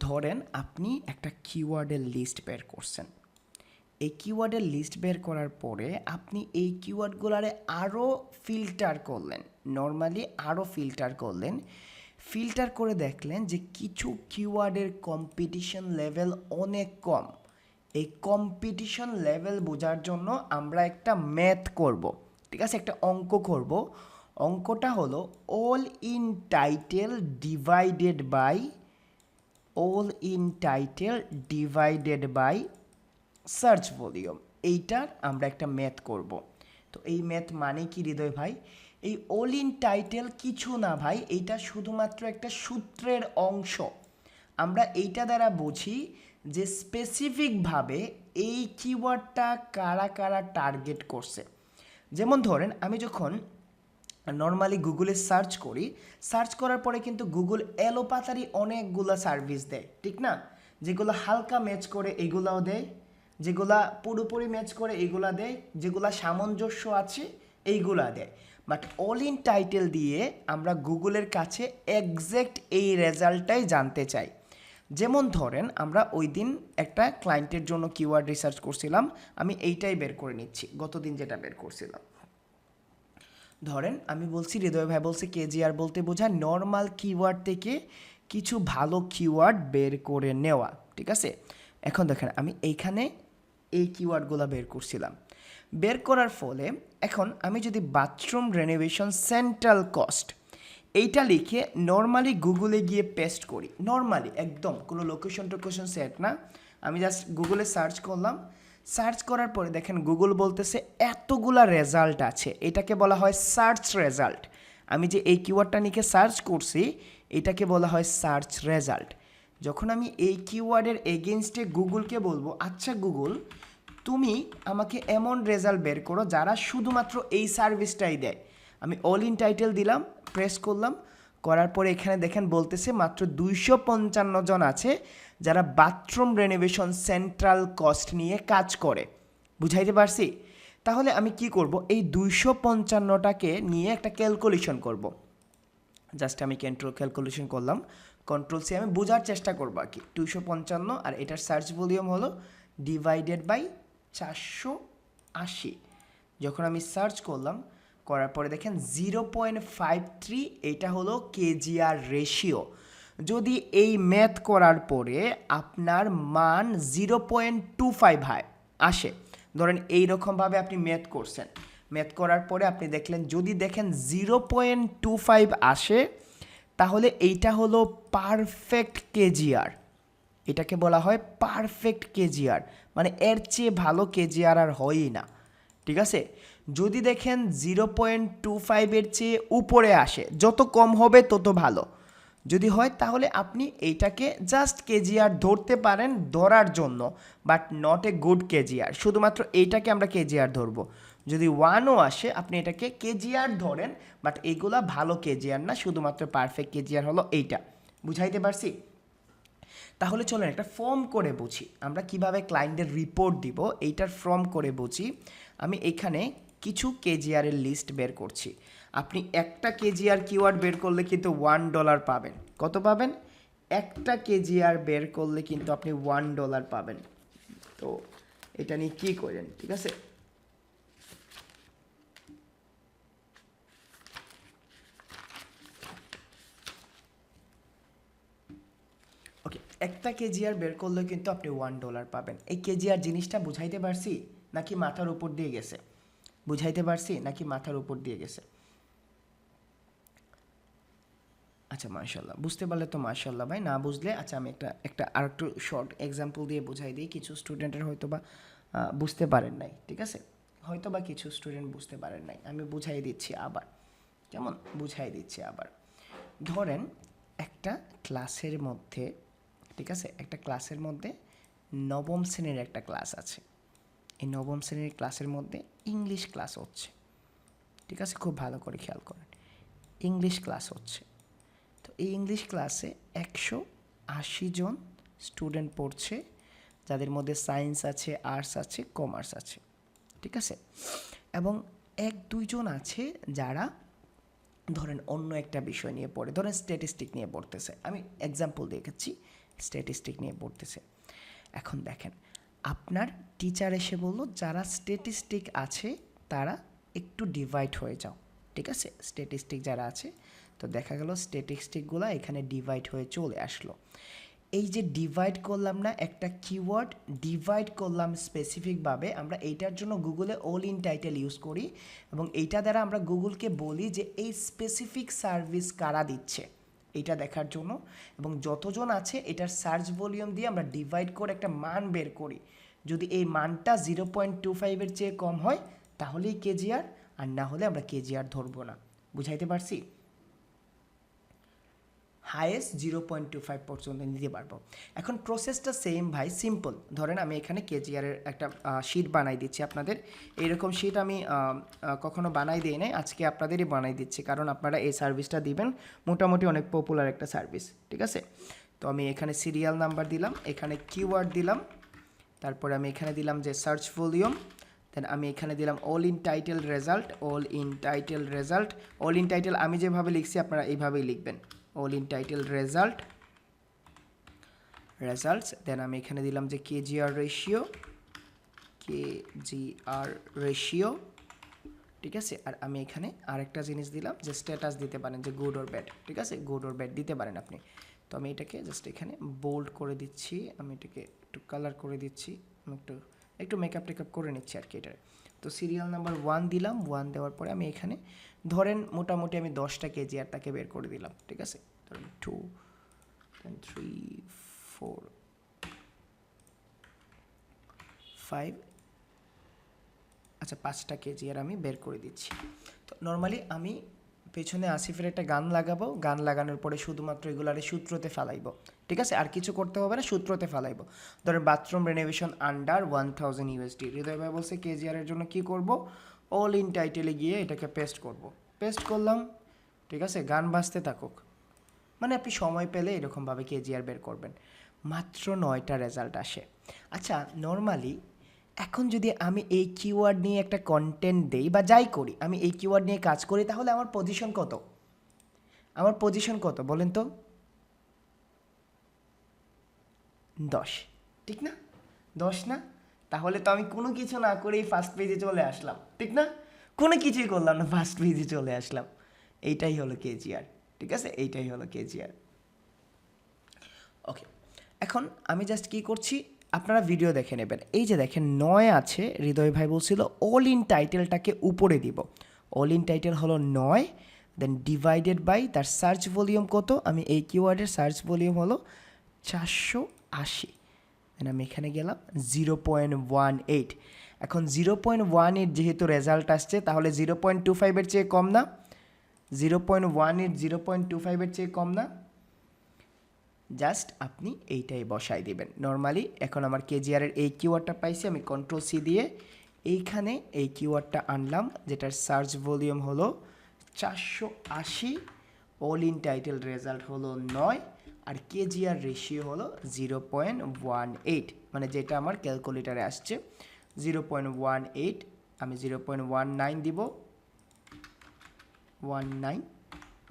ধরেন আপনি একটা কিওয়ার্ডের লিস্ট বের করছেন, এই কিওয়ার্ডের লিস্ট বের করার পরে আপনি এই কিওয়ার্ডগুলারে আরও ফিল্টার করলেন, নর্মালি আরও ফিল্টার করলেন, ফিল্টার করে দেখলেন যে কিছু কিওয়ার্ডের কম্পিটিশন লেভেল অনেক কম। এই কম্পিটিশন লেভেল বোঝার জন্য আমরা একটা ম্যাথ করব, ঠিক আছে, একটা অঙ্ক করব। অঙ্কটা হলো all in title divided by search volume, এইটার আমরা একটা ম্যাথ করব। তো এই ম্যাথ মানে কি হৃদয় ভাই? এই অল ইন টাইটেল কিছু না ভাই, এইটা শুধুমাত্র একটা সূত্রের অংশ। আমরা এইটা দ্বারা বুঝি যে স্পেসিফিকভাবে এই কিওয়ার্ডটা কারা কারা টার্গেট করছে। যেমন ধরেন আমি যখন নর্মালি গুগলে সার্চ করি, সার্চ করার পরে কিন্তু গুগল এলোপাতারি অনেকগুলা সার্ভিস দেয়, ঠিক না? যেগুলো হালকা ম্যাচ করে এগুলাও দেয়, যেগুলা পুরোপুরি ম্যাচ করে এগুলা দেয়, যেগুলা সামঞ্জস্য আছে এইগুলা দেয়। বাট অল ইন টাইটেল দিয়ে আমরা গুগলের কাছে এক্স্যাক্ট এই রেজাল্টটাই জানতে চাই। যেমন ধরেন আমরা ওই দিন একটা ক্লায়েন্টের জন্য কিওয়ার্ড রিসার্চ করছিলাম, আমি এইটাই বের করে নিচ্ছি, গতদিন যেটা বের করছিলাম। ধরেন আমি বলছি, হৃদয় ভাই বলছে KGR বলতে বোঝায় নর্মাল কিওয়ার্ড থেকে কিছু ভালো কিওয়ার্ড বের করে নেওয়া, ঠিক আছে? এখন দেখেন আমি এইখানে এই কিওয়ার্ডগুলো বের করছিলাম, বের করার ফলে এখন আমি যদি বাথরুম রেনোভেশন সেন্ট্রাল কস্ট এইটা লিখে নর্মালি গুগলে গিয়ে পেস্ট করি, নর্মালি একদম কোনো লোকেশন টোকেশন সেট না, আমি জাস্ট গুগলে সার্চ করলাম, সার্চ করার পরে দেখেন গুগল বলতেছে এতগুলা রেজাল্ট আছে, এটাকে বলা হয় সার্চ রেজাল্ট। আমি যে এই কিওয়ার্ডটা নিয়ে সার্চ করছি এটাকে বলা হয় সার্চ রেজাল্ট। যখন আমি এই কিওয়ার্ডের এগেনস্টে গুগলকে বলবো, আচ্ছা গুগল তুমি আমাকে এমন রেজাল্ট বের করো যারা শুধুমাত্র এই সার্ভিসটাই দেয়, আমি অল ইন টাইটেল দিলাম, প্রেস করলাম, করার পরে এখানে দেখেন বলতেছে মাত্র 255 জন আছে যারা বাথরুম রেনোভেশন সেন্ট্রাল কস্ট নিয়ে কাজ করে। বুঝাইতে পারছি? তাহলে আমি কি করব, এই 255টাকে নিয়ে একটা ক্যালকুলেশন করব। জাস্ট আমি ক্যালকুলেশন করলাম, কন্ট্রোল-C, আমি বোঝার চেষ্টা করবো আর কি। 255 আর এটার সার্চ ভলিউম হলো ডিভাইডেড বাই 480। যখন আমি সার্চ করলাম, করার পরে দেখেন 0.53, এইটা হলো KGR রেশিও। যদি এই ম্যাথ করার পরে আপনার মান 0.25 হয় আসে, ধরেন এইরকমভাবে আপনি ম্যাথ করছেন, ম্যাথ করার পরে আপনি দেখলেন যদি দেখেন 0.25 আসে, তাহলে এইটা হলো পারফেক্ট KGR। এটাকে বলা হয় পারফেক্ট KGR, মানে এর চেয়ে ভালো KGR আর হয়ই না, ঠিক আছে? যদি দেখেন 0.25-এর চেয়ে উপরে আসে, যত কম হবে তত ভালো, যদি হয় তাহলে আপনি এইটাকে জাস্ট KGR ধরতে পারেন ধরার জন্য, but not a good KGR, শুধুমাত্র এইটাকে আমরা KGR ধরবো। যদি 1ও আসে আপনি এটাকে KGR ধরেন, বাট এইগুলা ভালো KGR না, শুধুমাত্র পারফেক্ট KGR হলো এইটা। বুঝাইতে পারছি? তাহলে চলেন একটা ফর্ম করে বুঝি, আমরা কিভাবে ক্লায়েন্টের রিপোর্ট দিব এইটার ফর্ম করে বুঝি। আমি এখানে কিছু KGR এর লিস্ট বের করছি। আপনি একটা KGR কিওয়ার্ড বের করলে কিন্তু $1 পাবেন। কত পাবেন? একটা KGR বের করলে কিন্তু আপনি $1 পাবেন। তো এটা নিয়ে কী করেন, ঠিক আছে? ওকে, একটা KGR বের করলে কিন্তু আপনি $1 পাবেন। এই KGR জিনিসটা বুঝাইতে পারছি নাকি মাথার উপর দিয়ে গেছে? বুঝাইতে পারছি নাকি মাথার উপর দিয়ে গেছে? আচ্ছা মাশাল্লাহ, বুঝতে পারলে তো মাশাল্লাহ ভাই, না বুঝলে আচ্ছা আমি একটা আর একটু শর্ট এক্সাম্পল দিয়ে বুঝাই দিই। কিছু স্টুডেন্টের হয়তো বা বুঝতে পারেন নাই, ঠিক আছে, হয়তো বা কিছু স্টুডেন্ট বুঝতে পারেন নাই, আমি বুঝাই দিচ্ছি আবার। কেমন? বুঝাই দিচ্ছি আবার। ধরেন একটা ক্লাসের মধ্যে, ঠিক আছে, একটা ক্লাসের মধ্যে নবম শ্রেণীর একটা ক্লাস আছে। এই নবম শ্রেণীর ক্লাসের মধ্যে ইংলিশ ক্লাস হচ্ছে, ঠিক আছে, খুব ভালো করে খেয়াল করেন, ইংলিশ ক্লাস হচ্ছে। তো এই ইংলিশ ক্লাসে 180 জন স্টুডেন্ট পড়ছে, যাদের মধ্যে সায়েন্স আছে, আর্টস আছে, কমার্স আছে, ঠিক আছে। এবং 1-2 জন আছে যারা ধরেন অন্য একটা বিষয় নিয়ে পড়ে, ধরেন স্ট্যাটিস্টিক নিয়ে পড়তেছে, আমি এক্সাম্পল দেখাচ্ছি, স্ট্যাটিস্টিক নিয়ে পড়তেছে। এখন দেখেন, আপনার টিচার এসে বলল যারা স্ট্যাটিস্টিক আছে তারা একটু ডিভাইড হয়ে যাও, ঠিক আছে, স্ট্যাটিস্টিক যারা আছে। তো দেখা গেল স্ট্যাটিস্টিকগুলো এখানে ডিভাইড হয়ে চলে আসলো। এই যে ডিভাইড করলাম না, একটা কিওয়ার্ড ডিভাইড করলাম স্পেসিফিকভাবে, আমরা এইটার জন্য গুগলে অল ইন টাইটেল ইউজ করি এবং এইটা দ্বারা আমরা গুগলকে বলি যে এই স্পেসিফিক সার্ভিস কারা দিচ্ছে এইটা দেখার জন্য, এবং যতজন আছে এটার সার্চ ভলিউম দিয়ে আমরা ডিভাইড করে একটা মান বের করি। যদি এই মানটা 0.25-এর চেয়ে কম হয় তাহলেই কেজিআর, আর না হলে আমরা কেজিআর ধরবো না। বুঝাইতে পারছি? হাইয়েস্ট 0.25 পর্যন্ত নিতে পারবো। এখন প্রসেসটা সেম ভাই, সিম্পল। ধরেন আমি এখানে কেজিআরের একটা শিট বানাই দিচ্ছি আপনাদের। এইরকম শিট আমি কখনো বানাই দিই নাই, আজকে আপনাদেরই বানাই দিচ্ছি, কারণ আপনারা এই সার্ভিসটা দিবেন, মোটামুটি অনেক পপুলার একটা সার্ভিস, ঠিক আছে। তো আমি এখানে সিরিয়াল নাম্বার দিলাম, এখানে কিওয়ার্ড দিলাম, তারপরে আমি এখানে দিলাম যে সার্চ ভলিউম, দেন আমি এখানে দিলাম all in title result, all in title result, all in title আমি যেভাবে লিখছি আপনারা এইভাবেই লিখবেন, all in title result, results. Then আমি এখানে দিলাম যে কেজিআর রেশিও, কেজিআর রেশিও, ঠিক আছে। আর আমি এখানে আরেকটা জিনিস দিলাম যে স্ট্যাটাস দিতে পারেন, যে গুড অর ব্যাড, ঠিক আছে, গুড অর ব্যাড দিতে পারেন আপনি। তো আমি এটাকে জাস্ট এখানে বোল্ড করে দিচ্ছি, আমি এটাকে একটু কালার করে দিচ্ছি, আমি একটু মেকআপ টেকআপ করে নিচ্ছি আর কি এটার। তো সিরিয়াল নাম্বার 1 দিলাম, 1 দেওয়ার পরে আমি এখানে ধরেন মোটামুটি আমি 10টা কেজিআর তাকে বের করে দিলাম, ঠিক আছে। ধরেন 2 then 3 4 5, আচ্ছা 5টা কেজিআর আমি বের করে দিচ্ছি। তো নর্মালি আমি পেছনে আসিফের একটা গান লাগাবো, গান লাগানোর পরে শুধুমাত্র এগুলারে সূত্রতে ফেলাইবো, ঠিক আছে, আর কিছু করতে হবে না, সূত্রতে ফেলাইবো। ধরেন বাথরুম রেনোভেশন আন্ডার 1000 ইউএসডি, হৃদয় ভাই বলছে কেজিআরের জন্য কি করব, অল ইন টাইটেলে গিয়ে এটাকে পেস্ট করব, পেস্ট করলাম, ঠিক আছে, গান বাজতে থাকুক, মানে আপনি সময় পেলে এরকমভাবে কেজিআর বের করবেন। মাত্র 9টা রেজাল্ট আসে। আচ্ছা নর্মালি এখন যদি আমি এই কিওয়ার্ড নিয়ে একটা কন্টেন্ট দেই বা যাই করি, আমি এই কিওয়ার্ড নিয়ে কাজ করি, তাহলে আমার পজিশন কত, আমার পজিশন কত বলেন তো? 10, ঠিক না? 10 না? তাহলে তো আমি কোনো কিছু না করেই ফার্স্ট পেজে চলে আসলাম, ঠিক না? কোনো কিছুই করলাম না, ফার্স্ট পেজে চলে আসলাম। এইটাই হলো কেজিআর, ঠিক আছে, এইটাই হলো কেজিআর। ওকে, এখন আমি জাস্ট কি করছি, আপনারা ভিডিও দেখে নেবেন। এই যে দেখেন 9 আছে, হৃদয় ভাই বলছিল অল ইন টাইটেলটাকে উপরে দিব, অল ইন টাইটেল হলো 9, দেন ডিভাইডেড বাই তার সার্চ ভলিউম কত, আমি এই কিওয়ার্ডের সার্চ ভলিউম হলো 480, দেন আমি এখানে গেলাম 0.18। এখন 0.18 যেহেতু রেজাল্ট আসছে, তাহলে 0.25-এর চেয়ে কম না, 0.18 0.25-এর চেয়ে কম না, জাস্ট আপনি এইটাই বসাই দিবেন নর্মালি। এখন আমার কেজিআরের এই কিওয়ার্ডটা পাইছি, আমি Ctrl+C দিয়ে এইখানে এই কিওয়ার্ডটা আনলাম, যেটার সার্চ ভলিউম হলো 480, অল ইন টাইটেল রেজাল্ট হলো 9, আর কেজিআর রেশিও হলো 0.18, মানে যেটা আমার ক্যালকুলেটারে আসছে 0.18, আমি 0.19 দিব, 19,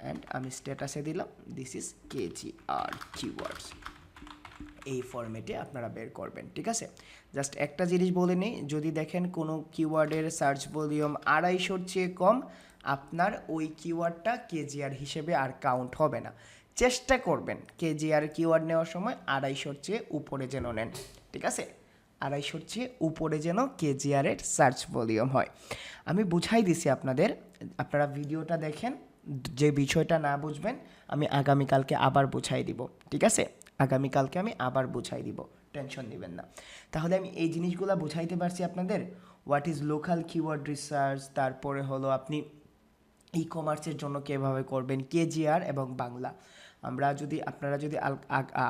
অ্যান্ড আমি স্ট্যাটাসে দিলাম দিস ইজ কেজিআর কিওয়ার্ডস। এই ফরম্যাটে আপনারা বের করবেন, ঠিক আছে। জাস্ট একটা জিনিস বলে নিই, যদি দেখেন কোনো কিওয়ার্ডের সার্চ ভলিউম 250-র চেয়ে কম, আপনার ওই কিওয়ার্ডটা কেজিআর হিসেবে আর কাউন্ট হবে না। চেষ্টা করবেন কেজিআর কিওয়ার্ড নেওয়ার সময় 250-র চেয়ে উপরে যেন নেন, ঠিক আছে, 250-র চেয়ে উপরে যেন কেজিআর এর সার্চ ভলিউম হয়। আমি বুঝাই দিছি আপনাদের, আপনারা ভিডিওটা দেখেন, যে বিষয়টা না বুঝবেন আমি আগামীকালকে আবার বুঝাই দিব, ঠিক আছে? আগামীকালকে আমি আবার বুঝাই দিব, টেনশন নেবেন না। তাহলে আমি এই জিনিসগুলো বুঝাইতে পারছি আপনাদের, what is local keyword research, তারপরে হলো আপনি ই কমার্সের জন্য কীভাবে করবেন, কেজিআর এবং বাংলা। আপনারা যদি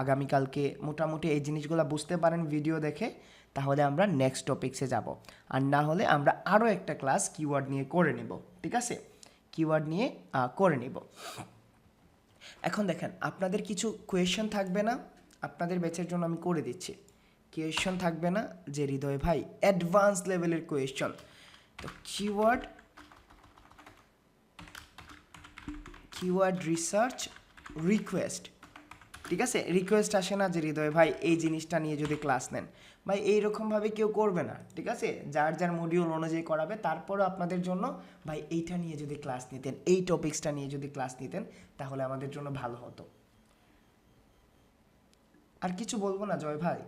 আগামীকালকে মোটামুটি এই জিনিসগুলো বুঝতে পারেন ভিডিও দেখে, তাহলে আমরা নেক্সট টপিক্সে যাব। আর না হলে আমরা আরও একটা ক্লাস কিওয়ার্ড নিয়ে করে নেব, ঠিক আছে? কিওয়ার্ড নিয়ে করে নেব। এখন দেখেন, আপনাদের কিছু কোয়েশ্চেন থাকবে না, আপনাদের ব্যাচের জন্য আমি করে দিচ্ছি। কোয়েশ্চেন থাকবে না যে হৃদয় ভাই অ্যাডভান্স লেভেলের কোয়েশ্চেন। তো কিওয়ার্ড রিসার্চ রিকোয়েস্ট, ঠিক আছে? রিকোয়েস্ট আসে না যে হৃদয় ভাই এই জিনিসটা নিয়ে যদি ক্লাস নেন, ভাই এইরকমভাবে কেউ করবে না, ঠিক আছে? যার যার মডিউল অনুযায়ী করাবে, তারপরও আপনাদের জন্য ভাই এইটা নিয়ে যদি ক্লাস নিতেন, এই টপিক্সটা নিয়ে যদি ক্লাস নিতেন, তাহলে আমাদের জন্য ভালো হতো। আর কিছু বলবো না জয় ভাই,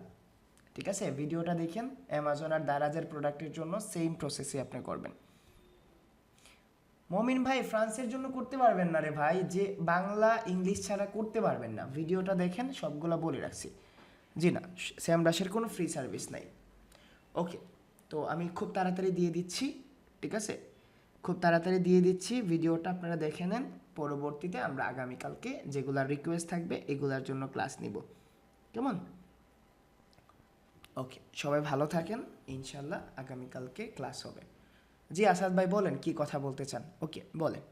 ঠিক আছে? ভিডিওটা দেখেন, অ্যামাজন আর দারাজের প্রোডাক্টের জন্য সেম প্রসেসই আপনি করবেন। মমিন ভাই ফ্রান্সের জন্য করতে পারবেন না রে ভাই, যে বাংলা ইংলিশ ছাড়া করতে পারবেন না। ভিডিওটা দেখেন, সবগুলা বলে রাখছি। জি না, স্যাম রাশের কোনো ফ্রি সার্ভিস নাই। ওকে, তো আমি খুব তাড়াতাড়ি দিয়ে দিচ্ছি, ঠিক আছে? খুব তাড়াতাড়ি দিয়ে দিচ্ছি, ভিডিওটা আপনারা দেখে নেন। পরবর্তীতে আমরা আগামীকালকে যেগুলা রিকোয়েস্ট থাকবে এগুলার জন্য ক্লাস নিব, কেমন? ওকে, সবাই ভালো থাকেন, ইনশাল্লাহ আগামীকালকে ক্লাস হবে। জি আসাদ ভাই বলেন, কি কথা বলতে চান? ওকে বলেন।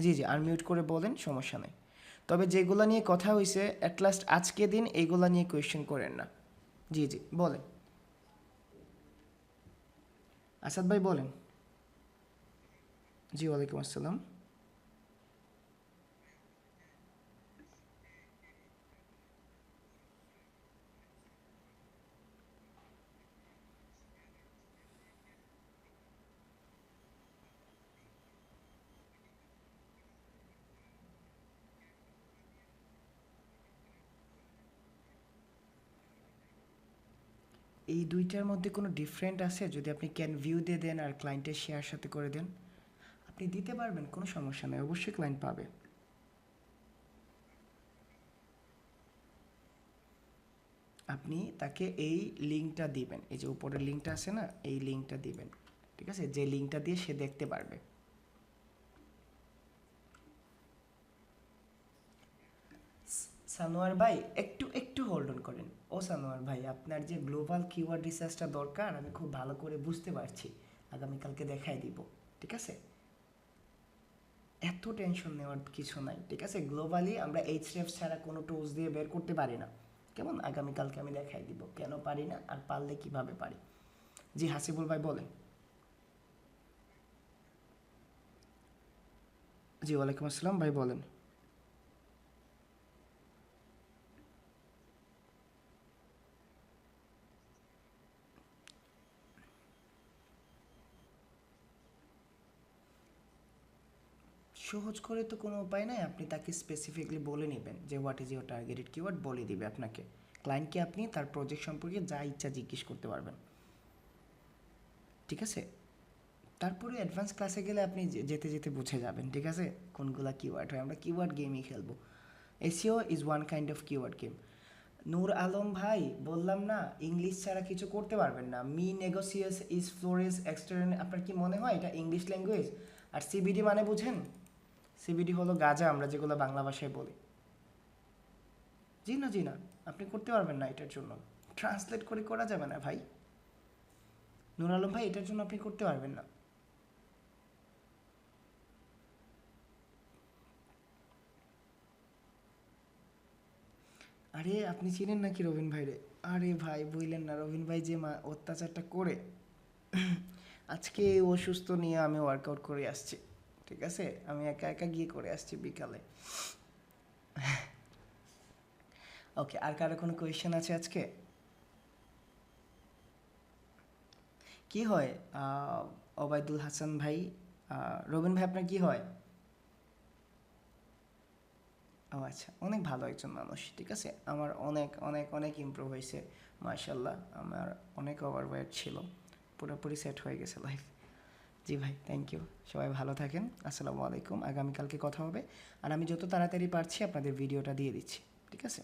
জি জি, আনমিউট করে বলেন, সমস্যা নেই। তবে যেগুলো নিয়ে কথা হয়েছে অ্যাট লাস্ট আজকে দিন এইগুলা নিয়ে কোয়েশ্চেন করেন না। জি জি বলেন, আসাদ ভাই বলেন। জি ওয়ালাইকুম আসসালাম। এই দুইটার মধ্যে কোনো ডিফারেন্ট আছে? যদি আপনি ক্যান ভিউ দিয়ে দেন আর ক্লায়েন্টের শেয়ার সাথে করে দেন, আপনি দিতে পারবেন, কোনো সমস্যা নেই, অবশ্যই ক্লায়েন্ট পাবে। আপনি তাকে এই লিঙ্কটা দিবেন, এই যে উপরের লিঙ্কটা আছে না, এই লিঙ্কটা দিবেন, ঠিক আছে? যে লিঙ্কটা দিয়ে সে দেখতে পারবে। সানোয়ার ভাই একটু একটু হোল্ড অন করেন। ও সানোয়ার ভাই, আপনার যে গ্লোবাল কিওয়ার্ড রিসার্চটা দরকার আমি খুব ভালো করে বুঝতে পারছি, আগামীকালকে দেখাই দিব, ঠিক আছে? এত টেনশন নেওয়ার কিছু নাই, ঠিক আছে? গ্লোবালি আমরা এইচরেফ ছাড়া কোনো টুলস দিয়ে বের করতে পারি না, কেমন? আগামীকালকে আমি দেখাই দিব কেন পারি না আর পারলে কিভাবে পারি। জি হাসিবুল ভাই বলেন। জি ওয়ালাইকুম আসসালাম ভাই বলেন। সহজ করে তো কোনো উপায় নাই, আপনি তাকে স্পেসিফিকলি বলে নেবেন যে what is your targeted keyword, বলে দিবে আপনাকে। ক্লায়েন্টকে আপনি তার প্রজেক্ট সম্পর্কে যা ইচ্ছা জিজ্ঞেস করতে পারবেন, ঠিক আছে? তারপরে অ্যাডভান্স ক্লাসে গেলে আপনি যেতে যেতে বুঝে যাবেন, ঠিক আছে, কোনগুলা কিওয়ার্ড হয়। আমরা কিওয়ার্ড গেমই খেলবো। SEO is one kind of keyword game. Noor Alam ভাই বললাম না, ইংলিশ ছাড়া কিছু করতে পারবেন না। মি নেগোসিয়াস ইজ ফ্লোরেস এক্সটার্ন, আপনার কি মনে হয় এটা ইংলিশ ল্যাঙ্গুয়েজ? আর সিবিডি মানে বুঝেন? সিবিডি হলো গাঁজা, আমরা যেগুলো বাংলা ভাষায় বলি। জি না জি না, আপনি করতে পারবেন না এটার জন্য, ট্রান্সলেট করে করা যাবে না ভাই। নূর আলম ভাই এটার জন্য আপনি করতে পারবেন না। আরে আপনি চিনেন নাকি রবিন ভাই রে? আরে ভাই বললেন না, রবিন ভাই যে অত্যাচারটা করে, আজকে অসুস্থ নিয়ে আমি ওয়ার্কআউট করে আসছি, ঠিক আছে? আমি একা একা গিয়ে করে আসছি বিকালে। ওকে, আর কারো কোনো কোয়েশ্চেন আছে আজকে? কি হয় ওবায়দুল হাসান ভাই, রবিন ভাই আপনার কি হয়? ও আচ্ছা, অনেক ভালো একজন মানুষ, ঠিক আছে। আমার অনেক অনেক অনেক ইমপ্রুভ হয়েছে মাশাল্লাহ। আমার অনেক ওভারওয়েট ছিল, পুরোপুরি সেট হয়ে গেছে লাইফ। জি ভাই, থ্যাংক ইউ। সবাই ভালো থাকেন। আসসালামু আলাইকুম। আগামীকালকে কথা হবে। আর আমি যত তাড়াতাড়ি পারছি আপনাদের ভিডিওটা দিয়ে দিচ্ছি, ঠিক আছে।